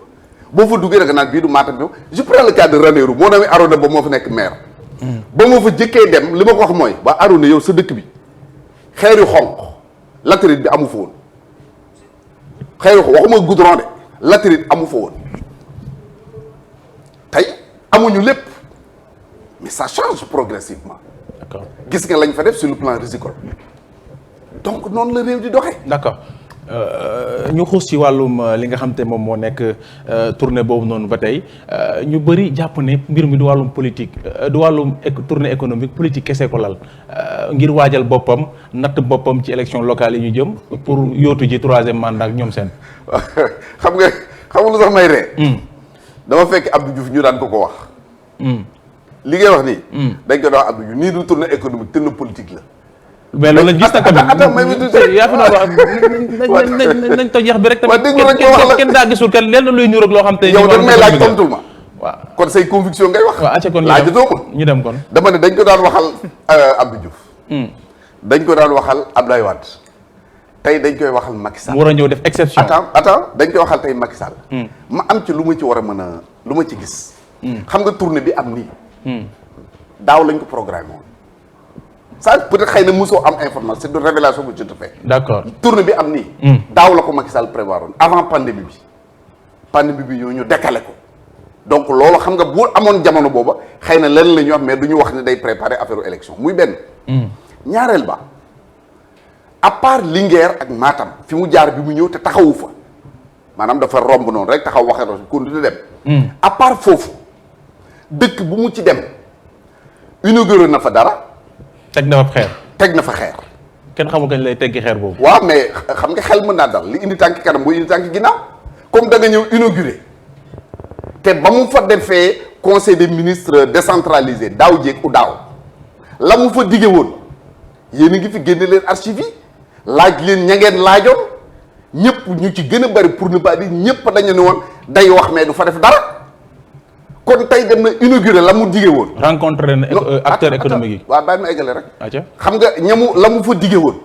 boo fa duggee rek naan bii du Matam bi je prends le cas de Ranérou moo namee Arona ba moo fa nekk maire. ba moo fa jëkkee dem li ma ko wax mooy ba Arona yow sa dëkk bi xeer yu xonq latérite bi amu fa woon xeer yu xonq waxuma goudron de latérite amu fa woon tey amuñu lépp mais ça change progressivement.
d'accord
gis nga lañ fa def sur le plan risicole donc noonu la réew di doxee.
d'accord ñu xuus ci wàllum li nga xam te moom moo nekk tournée boobu noonu ba tey ñu bëri jàpp ne mbir mi du wàllum politique du wàllum tournée économique politique kese ko lal ngir waajal boppam natt boppam ci élection locale yi ñu jëm pour yootu ji 3e mandat ak ñoom seen.
xam nga lu sax may ree dama fekk Abdou Diouf ñu daan ko wax. li ngay wax nii. dañ ko doon wax Abdou Diouf nii du tournée économique tournée politique la.
mais loolu lañ gis na tamit yaa fi nañ toj yax bi rek tamit kenn daa gisul kenn lenn luy ñuur ak loo xam te
yow dañ may laaj tontul ma
waaw
kon say conviction ngay wax
waaw acca kon
laajatoo ma
ñu dem kon
dama ne dañ ko daan waxal Abdou Diouf dañ ko daan waxal Abdoulaye Wade tey dañ koy waxal Macky Sall
mu war a ñëw def exception
attends dañ koy waxal tey Macky Sall ma am ci lu ma ci war a mën a lu ma ci gis xam nga tournée bi am nii daaw lañ ko programme woon ça peut-être xëy na mosoo am information c'est une révélation que je te fais.
d'accord
tournée bi am nii. daaw la ko Macky Sall prévoir woon avant pandémie bi ñu décalé ko donc loolu xam nga bu amoon jamono booba xëy na lenn la ñuy wax mais du ñu wax ne day préparer affaire élection muy benn. ñaareel ba à part Linguère ak Matam fi mu jaar bi mu ñëw te taxawu fa maanaam dafa romb noonu rek taxaw waxee doon continuer dem. à part foofu dëkk bu mu ci dem inauguré na fa dara.
teg na fa xeer. kenn xamul kañ lay teggi xeer boobu.
waaw mais xam nga xel mën naa dal li indi tànki kanam mooy indi tànki ginnaaw comme da nga ñëw inauguré te ba mu fa defee conseil des ministres décentralisé daaw jéeg u daaw la mu fa dige woon yéen a ngi fi génne leen archives yi laaj leen ña ngeen laajoon ñëpp ñu ci gën a bari pour ne pas dire ñëpp dañu ne woon day wax mais du fa def dara. kon tey dem na inauguré la mu dige woon.
rencontré na acteurs économiques yi.
waaw bàyyi ma eggale rek.
atiwa
xam nga la mu fa dige woon.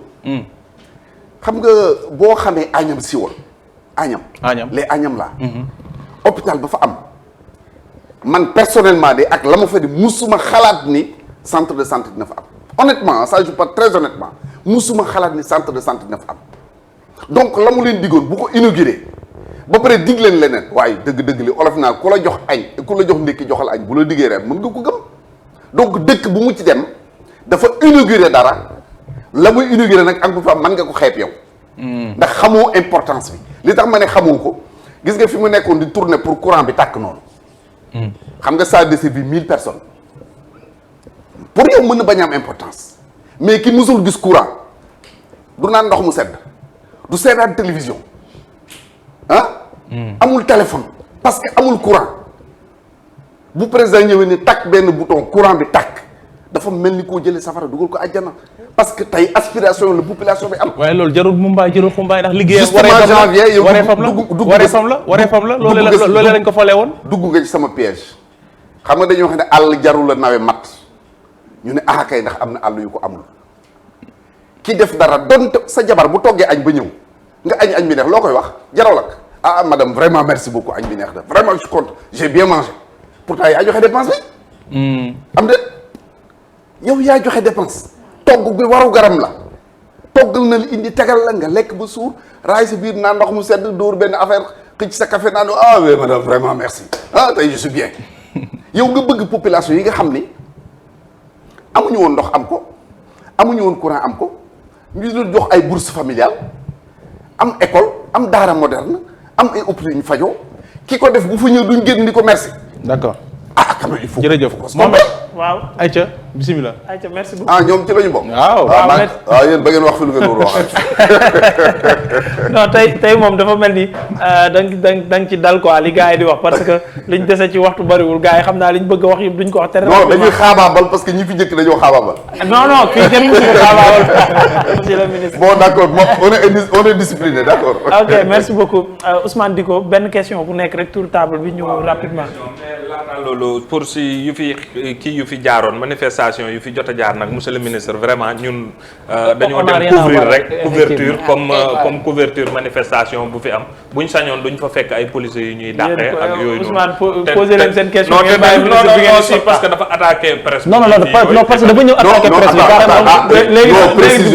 xam nga boo xamee Agnam si woon. Agnam les Agnam là. hôpital ba fa am. man personnellement de ak la ma fa di musuma xalaat ni centre de santé dina fa am honnêtement ça je parle très honnêtement musuma xalaat ni centre de santé dina fa am donc la mu leen digoon bu ko inauguré. ba pare dig leen leneen waaye dëgg-dëgg li olof naa ku la jox añ ku la jox ndékki joxal añ bu la diggee rek mën nga ko gëm donc dëkk bu mu ci dem dafa inauguré dara la muy inauguré nag ak bu fa mën nga ko xeeb yow. ndax xamoo importance bi li tax ma ne xamoo ko gis nga fi mu nekkoon di tourner pour courant bi tàkk noonu. xam nga ça desservit 1000 personnes pour yow mën na bañ am importance mais ki musul gis courant du naan ndox mu sedd du seetaan télévision. amul téléphone parce que amul courant bu président ñëwee ni takk benn bouton courant bi takk dafa mel ni koo jëlee safara dugal ko àjjana parce que tey aspiration la population bi am. waaye
loolu jarul mumbaay jarul xumbaay ndax liggéeyam.
justement janvier yow
wareefam la loolee lañ ko falee woon.
dugg nga ci sama piège xam nga dañuy wax ne àll jarul la nawe mat ñu ne ah kay ndax am na àll yu ko amul ki def dara donte sa jabar bu toggee añ ba ñëw. nga añ bi neex loo koy wax jaraw lak madame vraiment merci beaucoup añ bi neex na vraiment je suis content j'ai bien mangé pourtant yaa joxe dépense bi. am de yow yaa joxe dépense togg bi waru garam la toggal na li indi tegal la nga lekk ba suur raay sa biir naan ndox mu sedd dóor benn affaire xëcc sa café naan oui madame vraiment merci tey je suis bien yow nga bëgg population yi nga xam ni amuñu woon ndox am ko amuñu woon courant am ko ñu doon jox ay bourse familiale am école am daara moderne am ay hôpitaux yu ñu fajoo ki ko def bu fa ñëw duñ génn ni ko merci.
d'accord
quand même il faut.
jërëjëf
Mohamed
waaw
ayca bisimilah.
ayca merci beaucoup.
ah ñoom ci la ñu bokk.
waaw
waaw yéen ba ngeen wax fi lu ngeen war a wax.
non tey moom dafa mel ni da nga ci dal quoi li gars yi di wax parce que liñ dese ci waxtu bariwul gars yi xam naa liñ bëgg a wax yëpp duñ ko wax.
non dañuy xaabaabal parce que ñi fi njëkk dañoo xaabaabal.
non fii kenn musu ko xaabaabal monsieur le ministre.
bon d'accord on est discipliné d'accord.
ok merci beaucoup Ousmane Dicko benn question bu nekk rek tour table bi ñu rapidement.
mais laata loolu pour si yu fi jaaroon manifestation yu fi jot a jaar nag monsieur le ministre vraiment ñun dañoo dem couvrir rek couverture comme couverture manifestation bu fi am buñ sañoon duñ fa fekk ay policiers yu ñuy dàqee ak yooyu noonu.
Ousmane posé leen seen question.
non parce que dafa attaqué presse.
non parce que dafa ñëw attaqué presse bi carrément.
léegi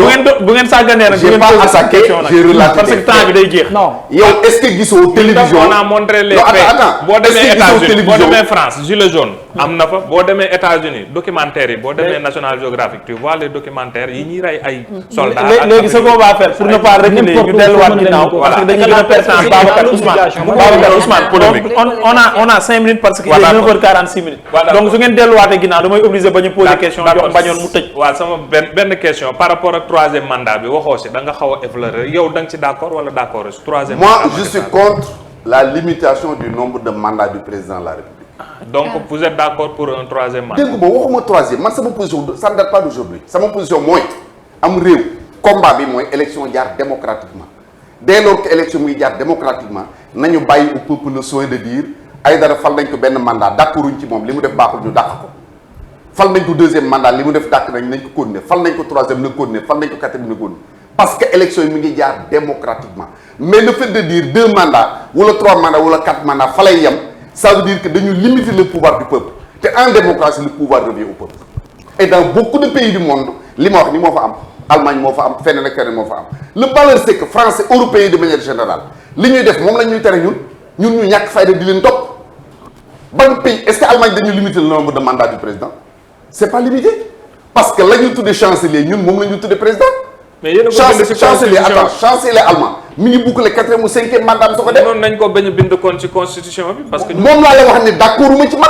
bu ngeen sàgganee nag.
j'ai pas attaqué j'ai relaté
parce que temps bi day jeex.
non
yow est-ce que gisoo télévision
on a montré les faits boo demee États-Unis boo demee France gilet jaune am na fa boo demee États-Unis documentaires yi boo demee National Geographic tu vois les documentaires yi ñuy rey ay soldats.
léegi ce qu'on va faire pour ne pas reculer ñu delluwaat ginnaaw parce que dañuy gën a perdre temps Babacar Ousmane polémique on a 5 minutes parce que il est 9h46 minutes donc su ngeen delluwaatee ginnaaw damay obligé ba ñu poser question jox bañoon mu tëj.
waaw sama benn question par rapport ak troisième mandat bi waxoo si da nga xaw a effleurer yow da nga ci d'accord wala d'accord si troisième mandat.
moi je suis contre la limitation du nombre de mandats du président de la République.
donc vous êtes d'accord pour un troisième mandat.
dégg nga waxuma troisième man sama position ça ne date pas d'aujourd'hui sama position mooy am réew combat bi mooy élection jaar démocratiquement dès lors que élection muy jaar démocratiquement nañu bàyyi au peuple le soin de dire Aïdara fal nañ ko benn mandat d'accorduñ ci moom li mu def baaxul ñu dàq ko fal nañ ko deuxième mandat li mu def dàq nañ ko continuer fal nañ ko troisième na continuer fal nañ ko quatrième na continuer parce que élection yi mu ngi jaar démocratiquement mais le fait de dire 2 mandats wala 3 mandats wala 4 mandats fa lay yem ça veut dire que dañu limiter le pouvoir du peuple te en démocratie le pouvoir revient au peuple et dans beaucoup de pays du monde li ma wax ni moo fa am Allemagne moo fa am feneen ak feneen moo fa am le malheur c'est que français européens de manière générale li ñuy def moom la ñuy tere ñun ñu ñàkk fayda di leen topp ban pays est-ce que Allemagne dañu limiter le nombre de mandats du président c'est pas limité parce que la ñu tuddee chancelier ñun moom la ñu tuddee président.
mais yéen a ko bind ci
chancelier attends chancelier allemand mi ngi boucler 4e ou 5e mandat soo ko def.
noonu nañ ko bañ a bind kon ci constitution bi parce que.
moom laa lay wax ne d'accord uma ci man.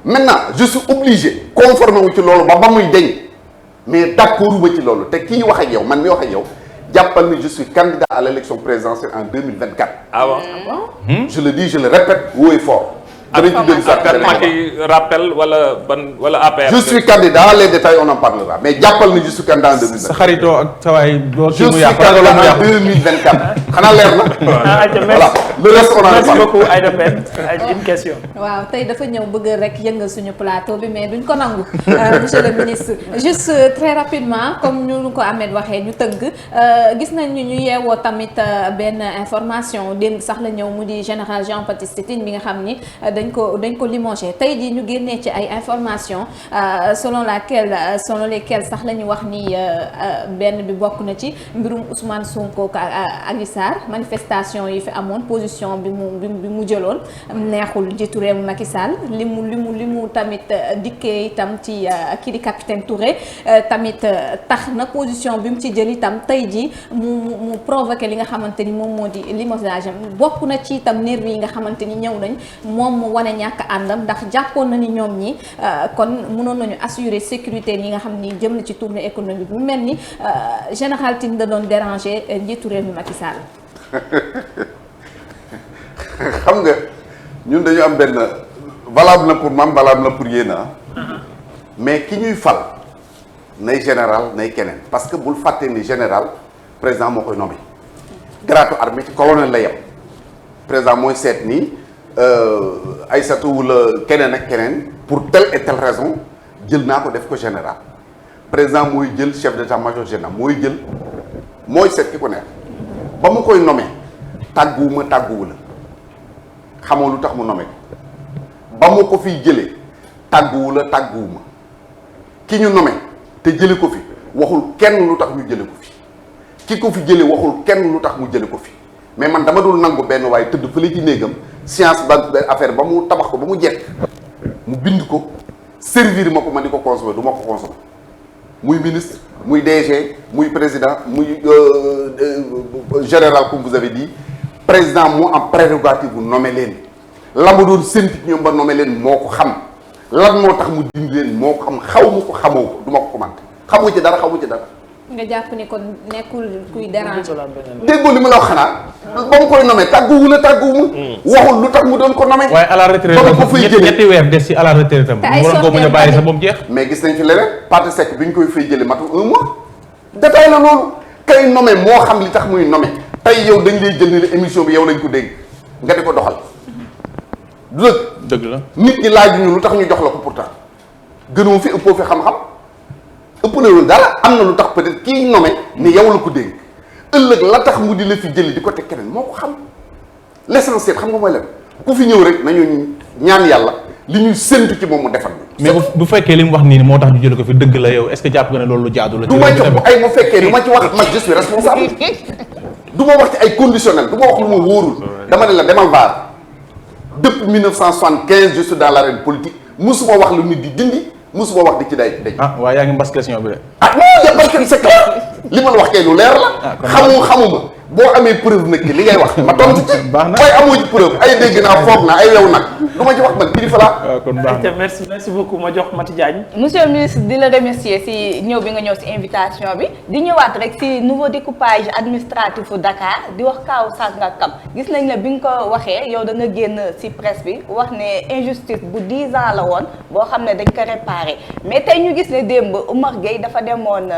maintenant je suis obligé conformer wu ci loolu ba muy deñ mais d'accord uma ci loolu te kii wax ak yow man mi wax ak yow jàppal ni je suis candidat à l'élection présidentielle en 2024.
ah bon
je le dis je le répète haut et fort. danañ ci dellu
ak Macky rappel wala APR.
je suis candidat les détails on en parlera mais jàppal ni je suis candidat en 2024.
sa xaritoo ak sa waay doo
je suis candidat en 2024 xanaa leer na. voilà le reste on en
merci
parle.
beaucoup Aïda Pène une question.
waaw tey dafa ñëw bëgg rek yëngal suñu plateau bi mais duñ ko nangu monsieur le ministre juste très rapidement comme ñu ko Ahmed waxee ñu tënk gis nañ ñu yeewoo tamit benn information démb sax la ñëw mu di général Jean-Baptiste Tine bi nga xam ni dañ ko limogé tey jii ñu génnee ci ay information selon lesquelles sax la ñu wax ni benn bi bokk na ci mbirum Ousmane Sonko ak Adji Sarr manifestation yi fi amoon position bi mu jëloon neexul jiitu réew Macky Sall li mu tamit dikkee itam ci kii di capitaine Touré tamit tax na position bi mu ci jël itam tey jii mu provoqué li nga xamante ni moom moo di limogeage bokk na ci itam nervi yi nga xamante ni ñëw nañ moom mu wane ñàkk àndam ndax jàppoon na ni ñoom ñi kon mënoon nañu assurer sécurité yi nga xam ni jëm na ci tournée économique mu mel ni général Tine da doon déranger njiitu réew mi Macky Sall.
xam nga ñun dañu am benn valable na pour man valable na pour yéen mais ki ñuy fal nay général nay keneen parce que bul fàtte ni général président moo koy nommé grade armée ci colonel la yem président mooy seet nii Aïssatou wala keneen ak keneen pour telle et telle raison jël naa ko def ko général président mooy jël chef d'état-major général mooy seet ki ko neex ba mu koy nommé tàgguwuma tàgguwu la xamoo lu tax mu nommé ba mu ko fiy jëlee tàgguwu la tàgguwuma ki ñu nommé te jële ko fi waxul kenn lu tax ñu jële ko fi ki ko fi jële waxul kenn lu tax mu jële ko fi mais man dama dul nangu benn waaye tëdd fële ci néegam science ba affaire ba mu tabax ko ba mu jekk mu bind ko servir ma ko ma di ko consommer du ma ko consommer muy ministre muy DG muy président muy général comme vous avez dit président moo am prérogative bu nommé leen la ma doon séntu ñoom ba nommé leen moo ko xam lan moo tax mu dindi leen moo xam xaw ma ko xamoo ko du ma ko commenté xamu ci dara xamu ci dara.
nga jàpp ni kon nekkul kuy déranger.
déggoo li ma la wax xanaa ba mu koy nommé tàgguwu la tàgguwu waxul lu tax mu doon ko nommé.
waaye à la retraite
ba ko fay jëlee
ñetti weer des si à la retraite tam.
te ay
waroon ko mën a bàyyi sax ba mu jeex.
mais gis nañ fi leneen Pathé Seck bi ñu koy fay jëlee matul 1 mois. détail la loolu kay nommé moo xam li tax muy nommé tey yow dañ lay jël ni la émission bi yow lañ ko dégg nga di ko doxal du dëgg.
dëgg la
nit ñi laajuñu lu tax ñu jox la ko pourtant gënoo fi ëppoo fi xam-xam ëpp na loolu dara am na lu tax peut-être kii nommé ni yow la ko dégg ëllëg la tax mu di la fi jëli di ko teg keneen moo ko xam l'essentiel xam nga mooy lan ku fi ñëw rek nañu ñaan yàlla li ñuy séntu ci moom mu defal
mais bu fekkee li mu wax nii moo tax ñu jël ko fi dëgg la yow est-ce que jàpp nga ne loolu lu jaadu la.
du ma ci ay bu fekkee du ma ci wax man je suis responsable du ma wax ci ay conditionnel du ma wax lu ma wóorul dama ne la demal vaar depuis 1975 je suis dans l'arène politique musuma wax lu nit di dindi musuma wax di ci day dañ.
ah waaye yaa ngi mbas question bi de.
ah non parce que c'est clair li ma la wax kay lu leer la. xamuma boo amee preuve nag li ngay wax ma tontu ci.
baax na
waaye amoo ci preuve ay dégg naa foog naa ay wew nag du ma ci wax man kilifa laa.
waaw kon baax na
merci beaucoup ma jox Mati Diagne.
monsieur le ministre di la remercier si ñëw bi nga ñëw si invitation bi di ñëwaat rek si nouveau découpage administratif u Dakar di wax kaaw Sangalkam gis nañ ne bi nga ko waxee yow da nga génn si presse bi wax ne injustice bu 10 ans la woon boo xam ne dañ ko réparé mais tey ñu gis ne démb Oumar Gueye dafa demoon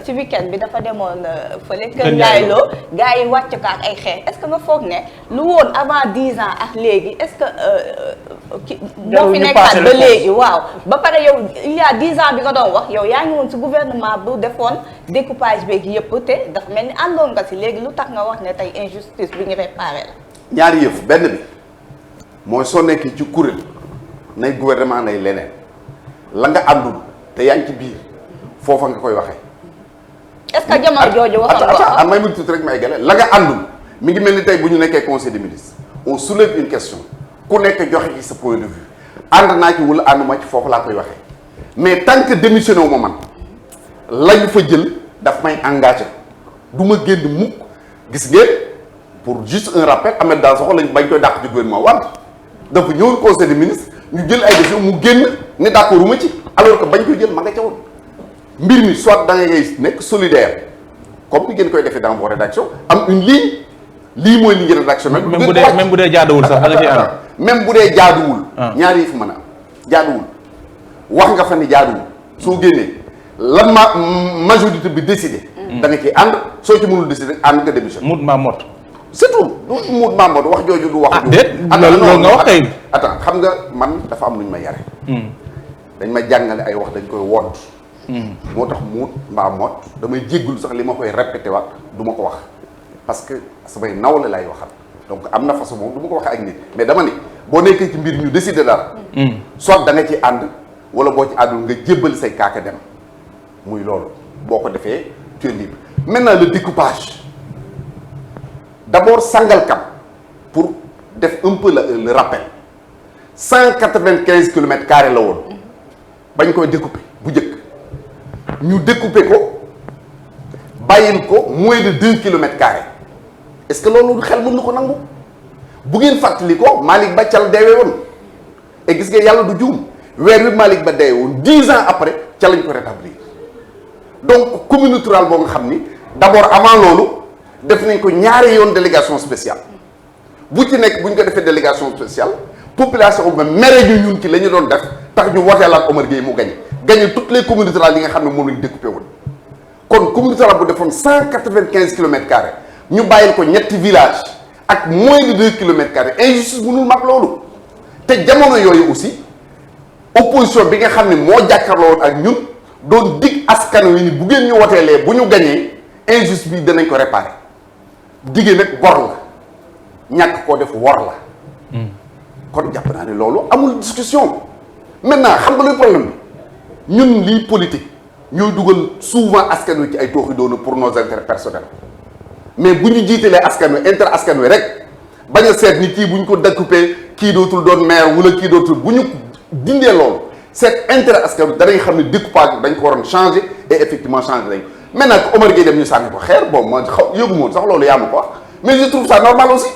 si week-end bi dafa demoon fële Kër Ndiaye Lo gars yi wàcc ko ak ay xeex est-ce que nga foog ne lu woon avant 10 ans ak léegi est-ce que moo fi nekkaat ba léegi waaw ba pare yow il y a 10 ans bi nga doon wax yow yaa ngi woon si gouvernement bu defoon découpage beeg yëpp te dafa mel ni àndoon nga si léegi lu tax nga wax ne tey injustice bi ñu réparé la
ñaari yëf benn bi mooy soo nekkee ci kuréel nay gouvernement nay leneen la nga àndul te yaa ngi ci biir foofa nga koy waxee.
est-ce que jamono jooju waxoon nga
may mu tuuti rek ma eggale la nga àndul mi ngi mel ni tey bu ñu nekkee conseil des ministres on soulève une question ku nekk joxe ci sa point de vue ànd naa ci wala ànduma ci foofu laa koy waxee mais tant que démissionné wu ma man la ñu fa jël daf may engagé du ma génn mukk gis ngeen pour juste un rappel Ahmed Dansokho lañ bañ koy dàq ci gouvernement Wade dafa ñëwoon conseil des ministres ñu jël ay décision mu génn ne d'accord uma ci alors que bañ koy jël ma nga ca woon mbir mi soit da ngay nekk solidaire comme ni ngeen koy defee dans vos rédactions am une ligne lii mooy ligne rédactionnelle.
même bu dee jaaduwul sax da nga ciy ànd.
même bu dee jaaduwul. ñaari yi fi mën a am jaaduwul wax nga fa ni jaaduwul soo génnee lan majorité bi décidé. da nga ciy ànd soo ci mënul décider ànd nga démission.
mut maa mot.
c'est tout du mut maa mot wax jooju du wax.
ah déet loolu nga wax tey.
attends xam nga man dafa am lu ñu ma yare. dañ ma jàngale ay wax dañ koy wont. moo tax muut mbaa mot damay jéggul sax li ma koy répété waat du ma ko wax parce que samay nawle lay waxal donc am na façon moom du ma ko waxee ak nit mais dama ni boo nekkee ci mbir ñu décider dara soit da nga ci ànd wala boo ci àndul nga jébbal say kaaka dem muy loolu boo ko defee tu es libre maintenant le découpage d'abord Sangalkam pour def un peu le rappel 195 kilomètres carrés la woon bañ koy découper bu njëkk ñu découper ko bàyyil ko moins de 2 kilomètres carrés est-ce que loolu xel mën na ko nangu bu ngeen fàttali ko Malick Ba cal deewee woon et gis nga yàlla du juum weer wi Malick Ba deewee woon 10 ans après ca lañ ko rétablir donc commune rurale boo nga xam ni d'abord avant loolu def nañ ko ñaari yoon délégation spéciale bu ci nekk bu ñu ko defee délégation spéciale population ba mere ñu ñun ci la ñu doon def tax ñu woteel ak Omar Gueye mu gagné toutes les communes rurales yi nga xam ne moom lañu découpé woon kon commune rurale bu defoon 195 kilomètres carrés ñu bàyyil ko ñetti village ak moins de 2 kilomètres carrés injustice mënul mag loolu te jamono yooyu aussi opposition bi nga xam ne moo jàkkaarloo woon ak ñun doon dig askan wi ni bu ngeen ñu woteelee bu ñu gañee injustice bi danañ ko réparer digée nag bor la ñàkk koo def wor la kon jàpp naa ne loolu amul discussion maintenant xam nga luy problème bi ñun lii politique ñooy dugal souvent askan wi ci ay tooxi doona pour nos intérêts personnels mais bu ñu jiitalee askan wi intérêt askan wi rek bañ a seet ni kii bu ñu ko découpé kii dootul doon maire wala kii dootul bu ñu dindee loolu seet intérêt askan wi danañ xam ne découpage dañ ko waroon changer et effectivement changer dañ ko maintenant que Omar Gueye dem ñu sànni ko xeer bon man xaw yëgu moon sax loolu yaa ma ko wax mais je trouve ça normal aussi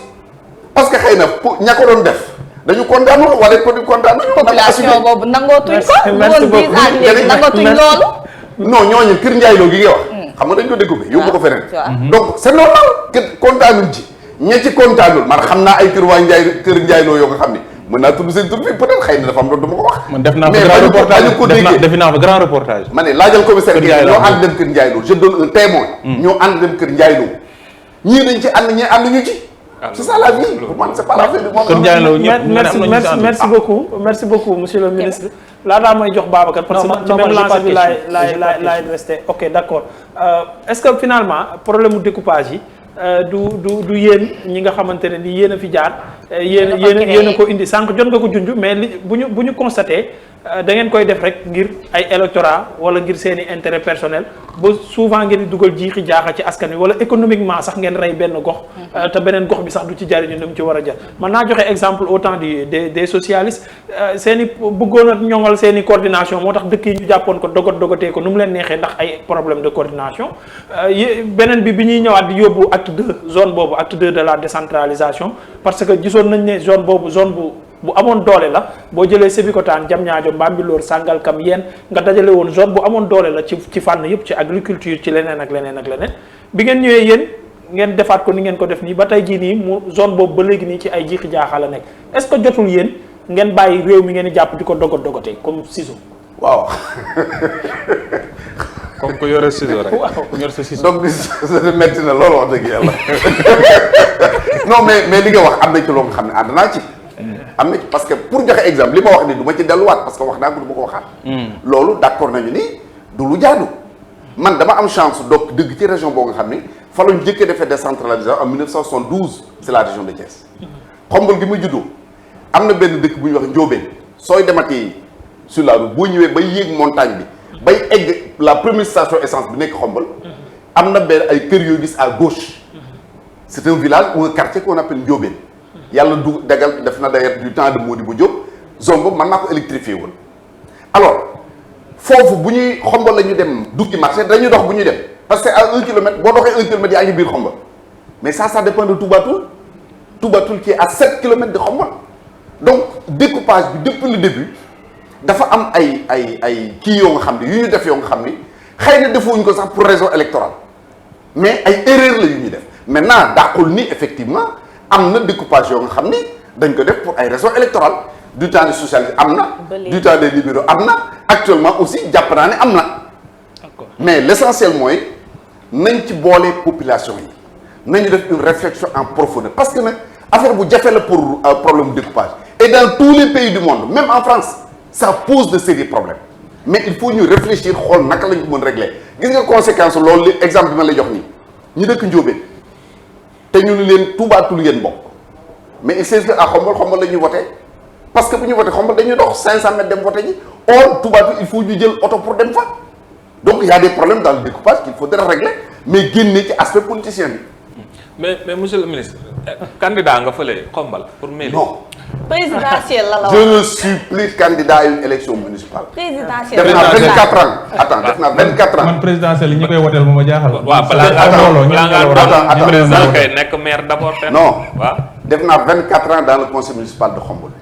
parce que xëy na ña ko doon def dañu kontaanul wala ko di kontaanul.
population boobu nangootuñ ko.
merci beaucoup
léegi nangootuñ loolu.
non ñooñu kër Ndiaye Lo gi nga wax. xam nga dañ ko découpé yóbbu ko feneen. donc c'est normal que kontaanuñ ci. ña ci kontaanul man xam naa ay kër waa Ndiaye kër Ndiaye Lo yoo nga xam ni mën naa tudd seen tur bi peut-être xëy na dafa am loolu dama ko wax.
man def naa fa grand reportage def naa fa grand reportage.
ma ne laajal commissaire bi ñoo ànd dem kër Ndiaye Lo je donne un témoin. ñoo ànd dem kër Ndiaye Lo ñii dañ ci ànd ñii ànd ñu ci. c'est ça la vie pour man c'est pas la fin du monde.
kër Ndiaye Lo ñëpp
merci beaucoup monsieur le ministre. laataa may jox Babacar parce que ci même lancé bi laay resté ok d'accord est-ce que finalement problème mu découpage yi du yéen ñi nga xamante ne ni yéen a fi jaar yéen a ko indi sànq jot nga ko junj mais li bu ñu constaté da ngeen koy def rek ngir ay électorat wala ngir seen i intérêt personnel ba souvent ngeen di dugal jiixi jaaxa ci askan wi wala économiquement sax ngeen rey benn gox te beneen gox bi sax du ci jariñu ni mu ci war a jar man naa joxe exemple au temps des socialistes seen i bëggoon a ñoŋal seen i coordination moo tax dëkk yi ñu jàppoon ko dogatee ko nu mu leen neexee ndax ay problème de coordination beneen bi ñuy ñëwaat di yóbbu acte 2 zone boobu acte 2 de la décentralisation parce que gisoon nañ ne zone boobu zone bu amoon doole la boo jëlee Sébikotane Diamniadio Bambilor Sangalkam yéen nga dajale woon zone bu amoon doole la ci fànn yëpp ci agriculture ci leneen ak leneen bi ngeen ñëwee yéen ngeen defaat ko ni ngeen ko def nii ba tey jii nii mu zone boobu ba léegi nii ci ay jiixi jaaxa la nekk est-ce que jotul yéen ngeen bàyyi réew mi ngeen di jàpp di ko dogatee comme ciseau.
waaw.
comme ko yore ciseau rek.
waaw
ñor sa ciseau.
donc metti na loolu wax dëgg yàlla non mais li nga wax am na ci loo nga xam ne ànd naa ci. am na ci parce que pour joxe exemple li ma wax ni du ma ci delluwaat parce que wax naa ko du ma ko waxaat. loolu d'accord nañu ni du lu jaadu. man dama am chance donc dëgg ci région boo nga xam ni fa la ñu njëkk a defee décentralisation en 1972 c'est la région de Thiès. xombal gi ma juddoo am na benn dëkk bu ñuy wax Ndiobène sooy demati sur la route boo ñëwee bay yéeg montagne bi bay egg la première station essence bi nekk xombal am na benn ay kër yoo gis à gauche c'est un village ou un quartier qu'on appelle Ndiobène. yàlla du dagal def na d'ailleurs du temps de Modibo Diop zone boobu man naa ko électrifié woon alors foofu bu ñuy xombal la ñu dem dugg ci marché dañuy dox bu ñuy dem parce que à 1 kilomètre boo doxee 1 kilomètre yaa ngi biir xombal mais ça dépend de Toubatoul qui est à 7 kilomètres de xombal donc découpage bi depuis le début dafa am ay kii yoo nga xam ne yu ñu def yoo nga xam ni xëy na defuñu ko sax pour raison électorale mais ay erreur la yu ñuy def maintenant dàqul ni effectivement am na découpage yoo nga xam ni dañ ko def pour ay raisons électorales du temps des socialistes am na du temps des libéraux am na actuellement aussi jàpp naa ne am na mais l'essentiel mooy nañ ci boole population yi nañu def une réflexion en profondeur parce que nag affaire bu jafe la pour problème de découpage et dans tous les pays du monde même en France ça pose de sérieux problèmes mais il faut ñu réfléchir xool naka lañ ko mën régler gis nga conséquence loolu exemple bi ma lay jox nii ñu dëkk Ndiobène te ñu ni leen Toubatoul ngeen bokk mais il s'agit que à xombal la ñuy voté parce que bu ñu voté xombal dañuy dox 500 mètres dem voté ji or Toubatoul il faut ñu jël oto pour dem fa donc il y a des problèmes dans le découpage qu'il faudrait régler mais génne ci aspect politicien bi.
mais monsieur le ministre candidat nga fële xombal pour mairie.
non.
présidentielle la
je ne suis plus candidat à une élection municipale.
présidentielle
def naa 24 ans. attends def naa 24 ans.
man présidentielle yi ñu koy woteel moom a jaaxal.
waaw balaa ngaa président kay nekk maire d'abord.
non
waaw
def naa 24 ans dans le conseil municipal de Khombole.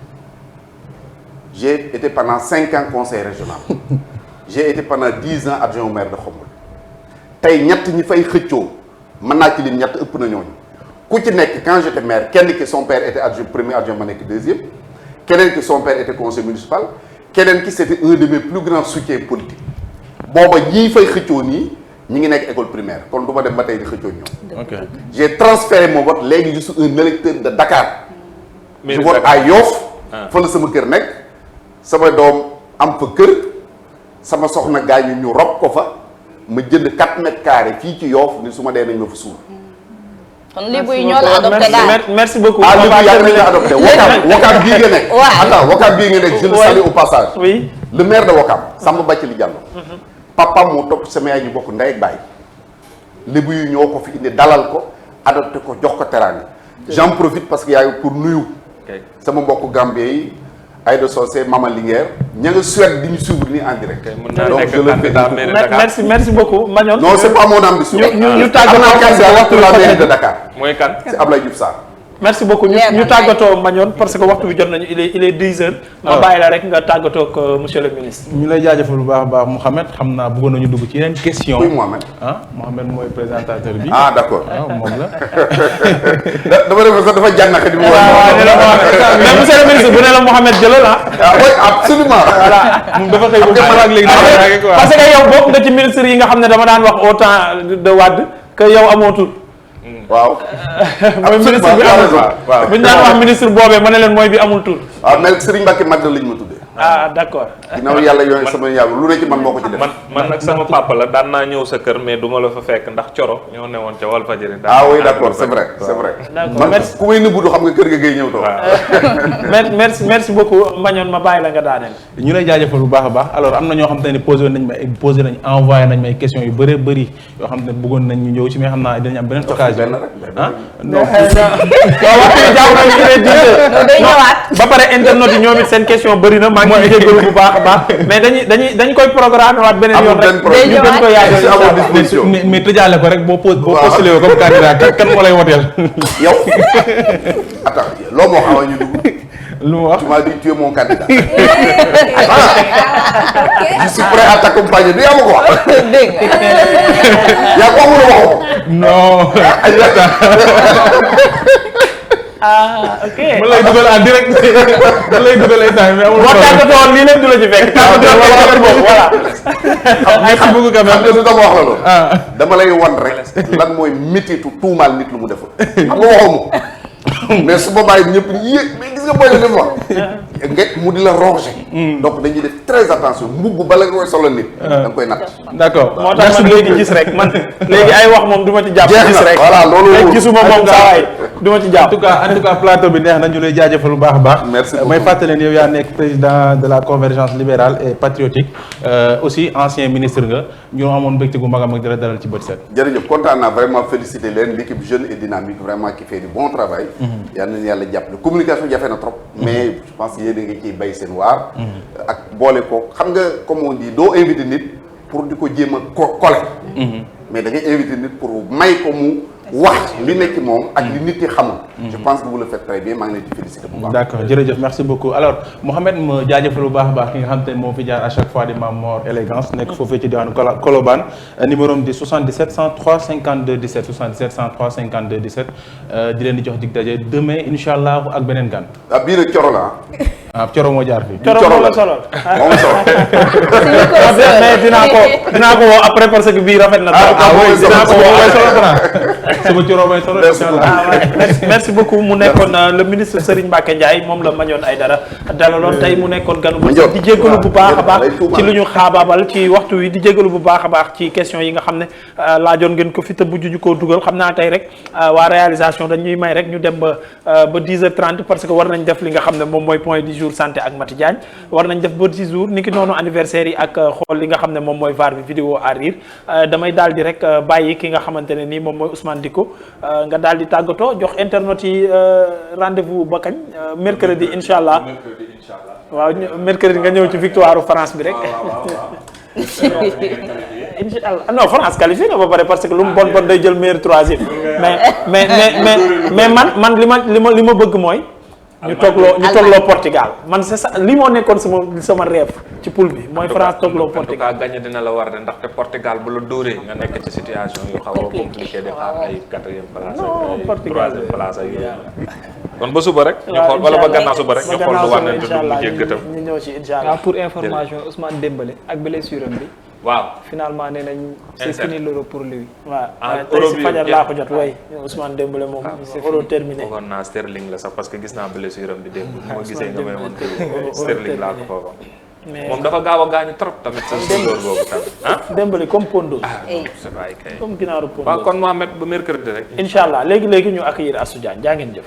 j'ai été pendant 5 ans conseiller régional. j'ai été pendant 10 ans adjoint au maire de Khombole. tey ñett ñi fay xëccoo mën naa ci lim ñett ëpp na ñooñu ku ci nekk quand j'étais maire kenn ki son père était adjoint premier adjoint ma nekk deuxième keneen ki son père était conseiller municipal keneen ki c'était un de mes plus grands soutiens politiques booba ñii fay xëccoo nii ñi ngi nekk école primaire kon du ma dem ba tey di xëccoo ñoom.
ok
j'ai transféré mon vote léegi je suis un électeur de Dakar. je vote à Yoff. fa la sama kër nekk sama doom am fa kër sama soxna gaañu ñu rob ko fa ma jënd 4 mètres carrés fii ci Yoff ni su ma dee nañ ma fa suul.
kon lébu yi ñoo la adopté daal
merci beaucoup.
ah lébu yaa ngi leen adopté Wakam bii nga nekk. attends Wakam bii nga nekk je le salue au passage.
oui
le maire de Wakam Samba Bathily Diallo. papa moo topp sama yaay ñu bokk ndey ak baay. lébu yi ñoo ko fi indi dalal ko adopté ko jox ko teraanga. j'en profite parce que yaa ngi pour nuyu. sama mbokku Gambie yi Aïda Socé Mama Linguère ña nga Suède di ñu suivre nii en direct. donc je le fais
merci beaucoup Magnon.
non c'est pas mon ambition.
ñu tàggatoo
candidat pour la mairie de Dakar.
mooy kan.
c'est Abdoulaye Diouf Sarr.
merci beaucoup ñu tàggatoo Mañoon parce que waxtu bi jot nañu il est 10 heures. ma bàyyi la rek nga tàggatoo ak monsieur le ministre.
ñu lay jaajëfal bu baax a baax Mouhamed xam naa bëggoon nañu dugg ci yeneen question.
oui Mouhamed.
Mouhamed mooy présentateur bi.
d'accord.
moom la.
dama def sax dafa jànnaka di.
waaw mais monsieur le ministre bu ne la Mouhamed jëlal
oui absolument.
voilà
moom dafa xëy ba ak léegi
parce que yow bokk nga ci ministre yi nga xam ne dama daan wax au temps de Wade que yow amoo tur.
waaw.
mooy ministre bi amul tur.
waaw
bu ñu daan wax ministre boobee ma ne leen mooy bi amul tur.
waaw mais Serigne Mbacké Madina lañ ma tuddee.
d'accord.
ginnaaw yàlla yooyu sama yàlla lu ne ci man moo ko ci def.
man nag sama papa la daan naa ñëw sa kër mais du ma la fa fekk ndax coro ñoo newoon ca Walfadjri.
oui d'accord c'est vrai c'est vrai.
d'accord
man ku may nëbbu du xam nga kër ga ngay ñëw toog.
merci beaucoup Mañoon ma bàyyi la nga daaneel.
ñu lay jaajëfal bu baax a baax alors am na ñoo xam te ne posé nañ envoyé nañ may questions yu bëree bëri yoo xam ne bëggoon nañ ñu ñëw ci mais xam naa dinañ am beneen occasion.
non ba pare internet yi ñoom it seen question bëri na maa ngi jégalu bu baax a baax mais dañu koy programme waat beneen yoon rek ñu gën ko yaagal
mais tëjaale ko rek boo postulé woo comme candidat kan moo lay woteel
yow attends loo moo xaw a ñu dugg
lu mu wax
tu m'as dit tu es mon candidat. Je suis prêt à t'accompagner du yaa ma ko wax.
dégg
yaa ko amul waxoo.
non.
ok
mu lay dugal en direct mu lay dugal ay temps mais amul
boo tàggatoo woon lii lépp du la ci fekk tàggatoo boobu voilà.
merci beaucoup quand même.
xam nga lu dama wax la loolu. dama lay wan rek lan mooy métitu tuumaal nit lu mu deful. xam nga waxoo ma mais su boobaa ñëpp yéeg mais gis nga booy la wax nga mu di la ronger. donc dañuy def très attention mbubb bala nga koy solo nit. da nga koy natt.
d'accord
moo tax man léegi gis rek man léegi ay wax moom du ma ci jàpp. gis rek
voilà loolu
léegi gisuma moom saa waay du ma ci jàpp.
en tout cas plateau bi neex na ñu lay jaajëfal bu baax a baax.
merci beaucoup
may fàttali leen yow yaa nekk président de la convergence libérale et patriotique aussi ancien ministre nga ñu amoon mbégte gu mag a mag di la dalal ci bët set.
jërëjëf kontaan naa vraiment féliciter leen l'équipe jeune et dynamique vraiment qui fait du bon travail. yal nañu yàlla jàppale communication jafe na trop. mais je pense que yéen a ngi ciy bay seen waar. ak boole ko xam nga comme on dit doo invité nit pour di ko jéem a coller. mais da ngay invité nit pour may ko mu wax li nekk ci moom ak li nit yi xamul. je pense que vous le faites très bien maa ngi leen di féliciter bu baax.
d'accord jërëjëf merci beaucoup alors Mouhamed ma jaajëfal bu baax a baax ki nga xam te ne moo fi jaar à chaque fois di Mame Mor élégance nekk foofee ci diwaanu Colobane numéro am di 77 103 52 17 77 103 52 17 di leen di jox dig daje demain incha allah ak beneen gan.
bii nag Coro la
Coro moo jaar fii.
Coro moo la solol
moom la solo.
mais dinaa ko woo après parce que bii rafet na.
dinaa ko woo sama Coro may solo.
merci beaucoup mu nekkoon le ministre Serigne Mbacké Ndiaye moom la Mañoon Aïdara dalaloon tey mu nekkoon ganu bu di jégalu bu baax a baax ci lu ñu xaabaabal ci waxtu wi di jégalu bu baax a baax ci question yi nga xam ne laajoon ngeen ko fi te bu ñu ko dugal xam naa tey rek waa réalisation dañuy may rek ñu dem ba 10h30 parce que war nañ def li nga xam ne moom mooy point du jour santé ak Mati Diagne war nañ def ba 10 jours ni ki noonu anniversaire yi ak xool li nga xam ne moom mooy VAR bi vidéo à rire damay daal di rek bàyyi ki nga xamante ne nii moom mooy Ousmane Diko nga daal di tàggatoo jox internet yi rendez-vous ba kañ mercredi incha allah waaw mercredi nga ñëw ci victoire France bi rek incha allah non France qualifié na ba pare parce que lu mu bon bon day jël meilleur troisième mais man li ma bëgg mooy ñu toogloo Portugal man c'est ça li moo nekkoon sama rêve ci poule bi mooy France toogloo Portugal.
en tout cas gagné dina la war de ndaxte Portugal bu la dóoree nga nekk ci situation yu xaw a compliqué di xaar ay 4e place ak 3e place ak yooyu. kon ba suba rek. ñu xool wala ba gannaaw suba rek ñu xool lu war nañ tudd mu jégg gëtam.
ñu ñëw ci incha allah
pour information Ousmane Dembélé ak blessure am bi.
waaw
finalement nee nañ c'est fini l'Euro pour lui.
waaw tey si fajar laa ko jot way Ousmane Dembélé moom c'est Euro terminé.
foogoon naa Sterling la sax parce que gis naa blessure am bi démb. moo gisee nga may woon Sterling laa ko foogoon. mais moom dafa gaaw a gaañu trop tamit sa joueur boobu tamit
Dembélé comme Pondo.
c'est vrai kay.
comme ginaaru Pondo.
waaw kon Mohamed ba mercredi rek.
incha allah léegi ñu accueillir Astou Diagne jaa ngeen jëf.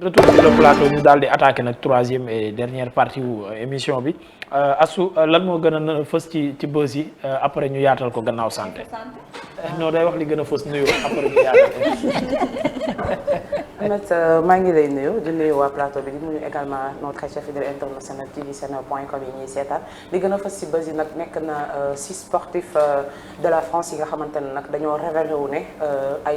retour sur le
plateau ñu daal di attaqué nag 3e et dernière partie wu émission bi Astou lan moo gën a fës ci buzz yi après ñu yaatal ko gannaaw santé. non day wax li gën a fës nuyoo après ñu yaatal.
Ahmed maa ngi lay nuyu di nuyu waa plateau bi di nuyu également notre très cher fidèle international tvsen.com yi ñuy seetaan li gën a fës si buzz yi nag nekk na 6 sportifs de la France yi nga xamante ne nag dañoo révélé wu ne ay